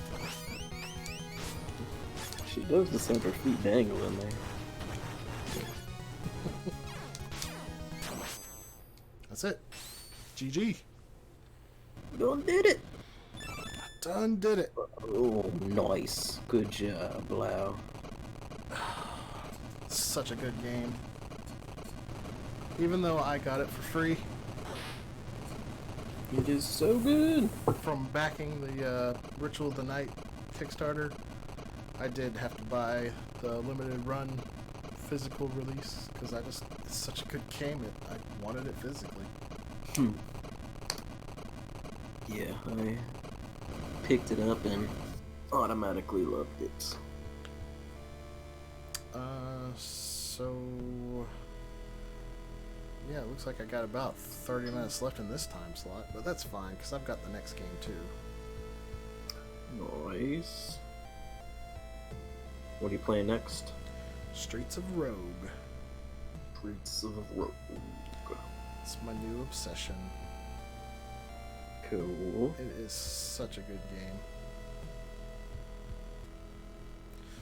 She does just have her feet dangling there. That's it. GG. Done did it. Done did it. Oh, nice. Good job, Blau. Such a good game. Even though I got it for free It is so good. from backing the Ritual of the Night Kickstarter, I did have to buy the limited run physical release because it's such a good game. I wanted it physically. Yeah, I picked it up and automatically loved it. So yeah, it looks like I got about 30 minutes left in this time slot, but that's fine because I've got the next game too. Nice. What are you playing next? Streets of Rogue. Streets of Rogue. It's my new obsession. Cool. It is such a good game.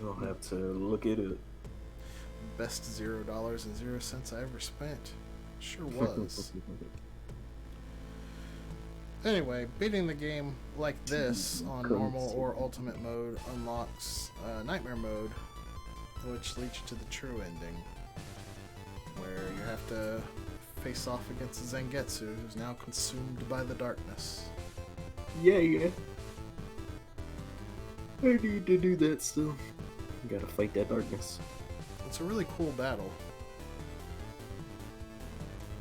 I'll have to look at it. Best $0.00 I ever spent. Sure was. Anyway, beating the game like this on normal or ultimate mode unlocks nightmare mode, which leads you to the true ending, where you have to face off against Zangetsu, who's now consumed by the darkness. Yeah. I need to do that still. Gotta fight that darkness. It's a really cool battle.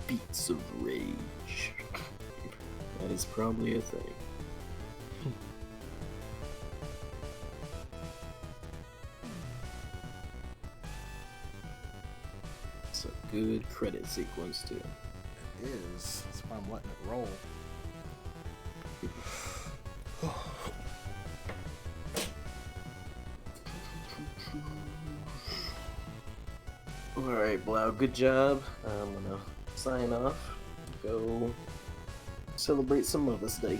Beats of Rage. That is probably a thing. It's a good credit sequence too. It is. That's why I'm letting it roll. Alright, Blau, good job. I'm gonna sign off. Go celebrate some Mother's Day.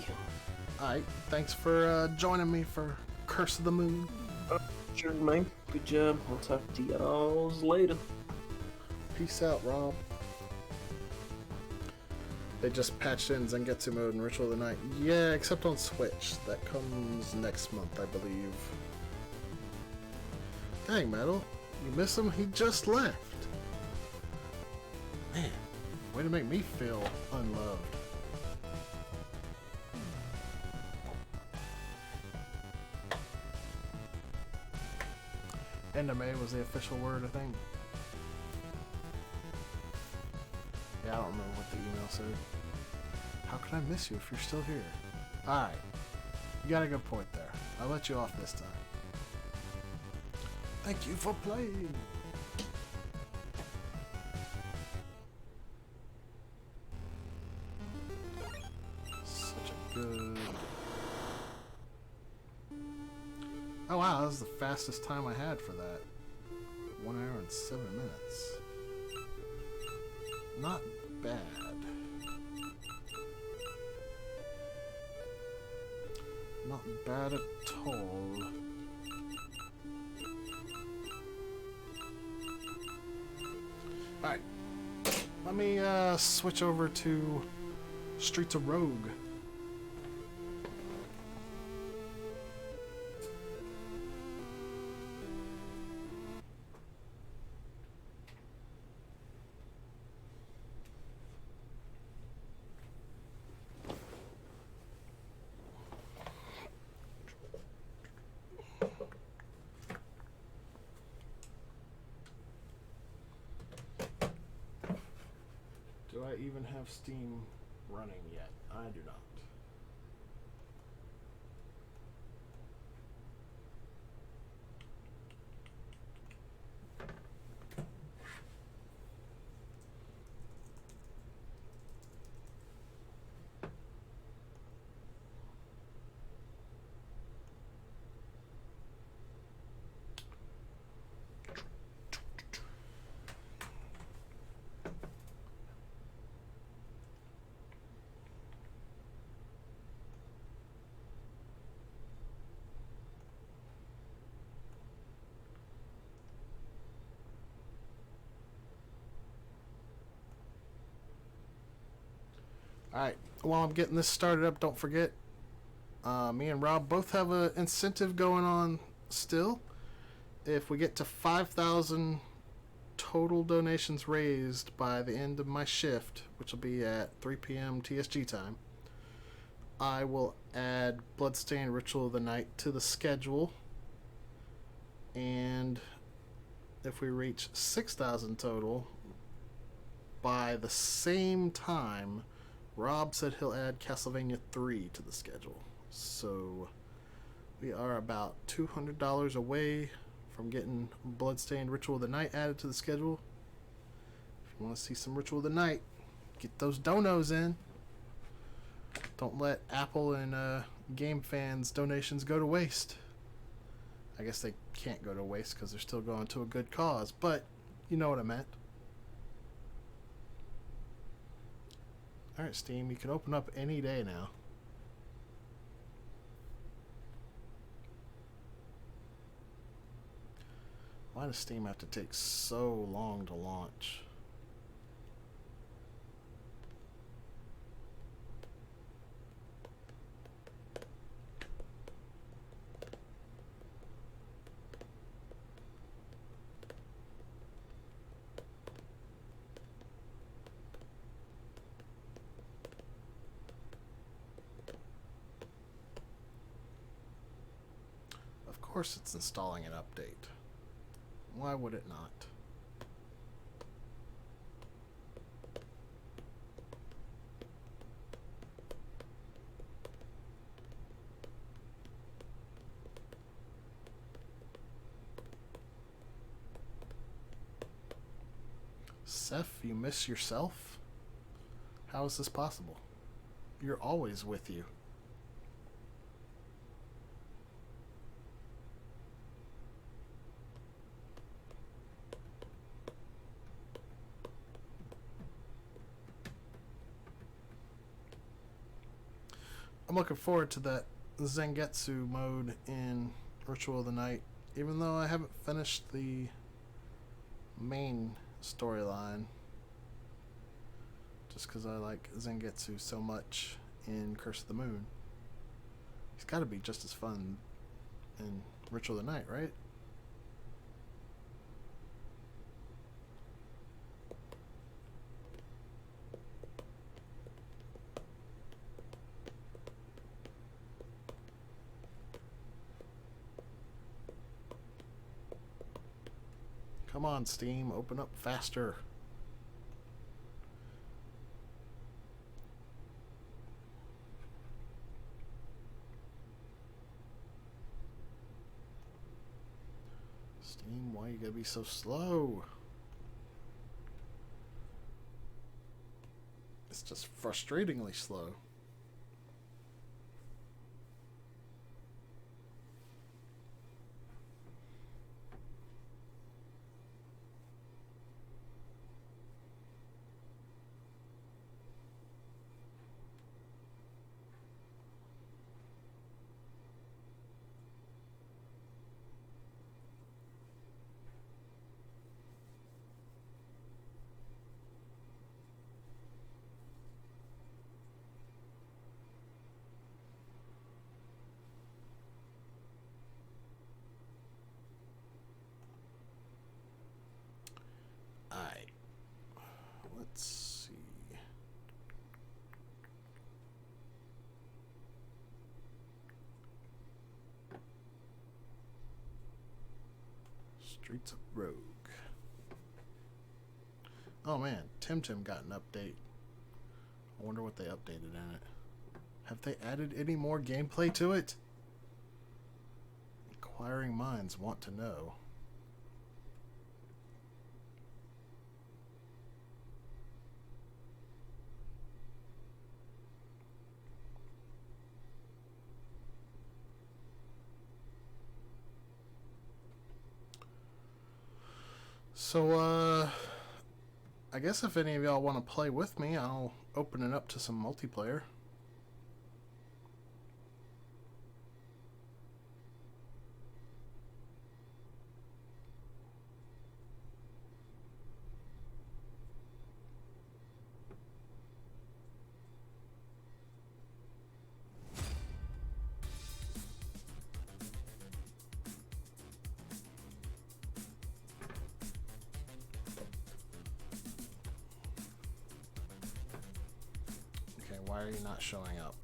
Alright, thanks for joining me for Curse of the Moon. Sure, man. Good job. I'll talk to y'all later. Peace out, Rob. They just patched in Zangetsu mode and Ritual of the Night. Yeah, except on Switch. That comes next month, I believe. Dang, Metal. You miss him? He just left. Man, way to make me feel unloved. Endame was the official word, I think. Yeah, I don't remember what the email said. How can I miss you if you're still here? Alright. You got a good point there. I'll let you off this time. Thank you for playing! Such a good... Oh wow, that was the fastest time I had for that. 1 hour and 7 minutes. Not bad. Not bad at all. Alright. Let me switch over to Streets of Rogue. Do I even have Steam running yet? I do not. Alright, while I'm getting this started up, don't forget, me and Rob both have an incentive going on still. If we get to 5,000 total donations raised by the end of my shift, which will be at 3 p.m. TSG time, I will add Bloodstained Ritual of the Night to the schedule. And if we reach 6,000 total by the same time, Rob said he'll add Castlevania 3 to the schedule. So we are about $200 away from getting Bloodstained Ritual of the Night added to the schedule. If you want to see some Ritual of the Night, get those donos in. Don't let Apple and game fans' donations go to waste. I guess they can't go to waste because they're still going to a good cause, but you know what I meant. Alright, Steam, you can open up any day now. Why does Steam have to take so long to launch? Of course it's installing an update. Why would it not? Seth, you miss yourself? How is this possible? You're always with you. I'm looking forward to that Zangetsu mode in Ritual of the Night, even though I haven't finished the main storyline, just because I like Zangetsu so much in Curse of the Moon. He's got to be just as fun in Ritual of the Night, right? Come on, Steam, open up faster. Steam, why you gotta be so slow? It's just frustratingly slow. Alright. Let's see. Streets of Rogue. Oh man, Tim got an update. I wonder what they updated in it. Have they added any more gameplay to it? Inquiring minds want to know. So, I guess if any of y'all want to play with me, I'll open it up to some multiplayer. Okay, why are you not showing up?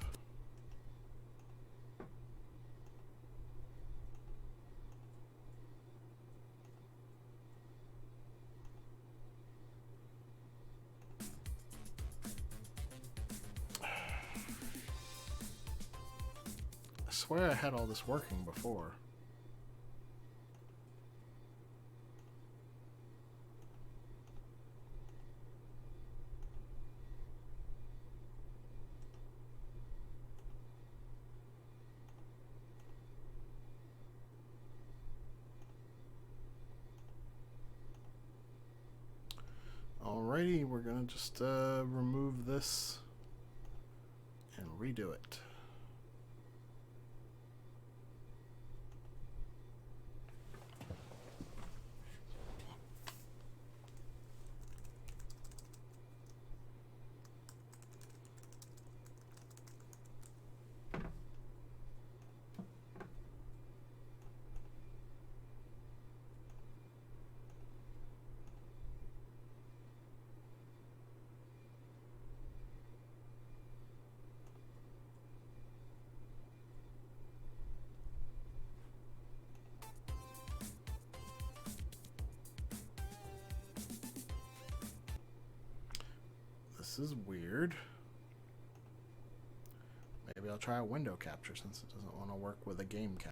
I swear I had all this working before. Alrighty, we're gonna just remove this and redo it. This is weird. Maybe I'll try a window capture since it doesn't want to work with a game capture.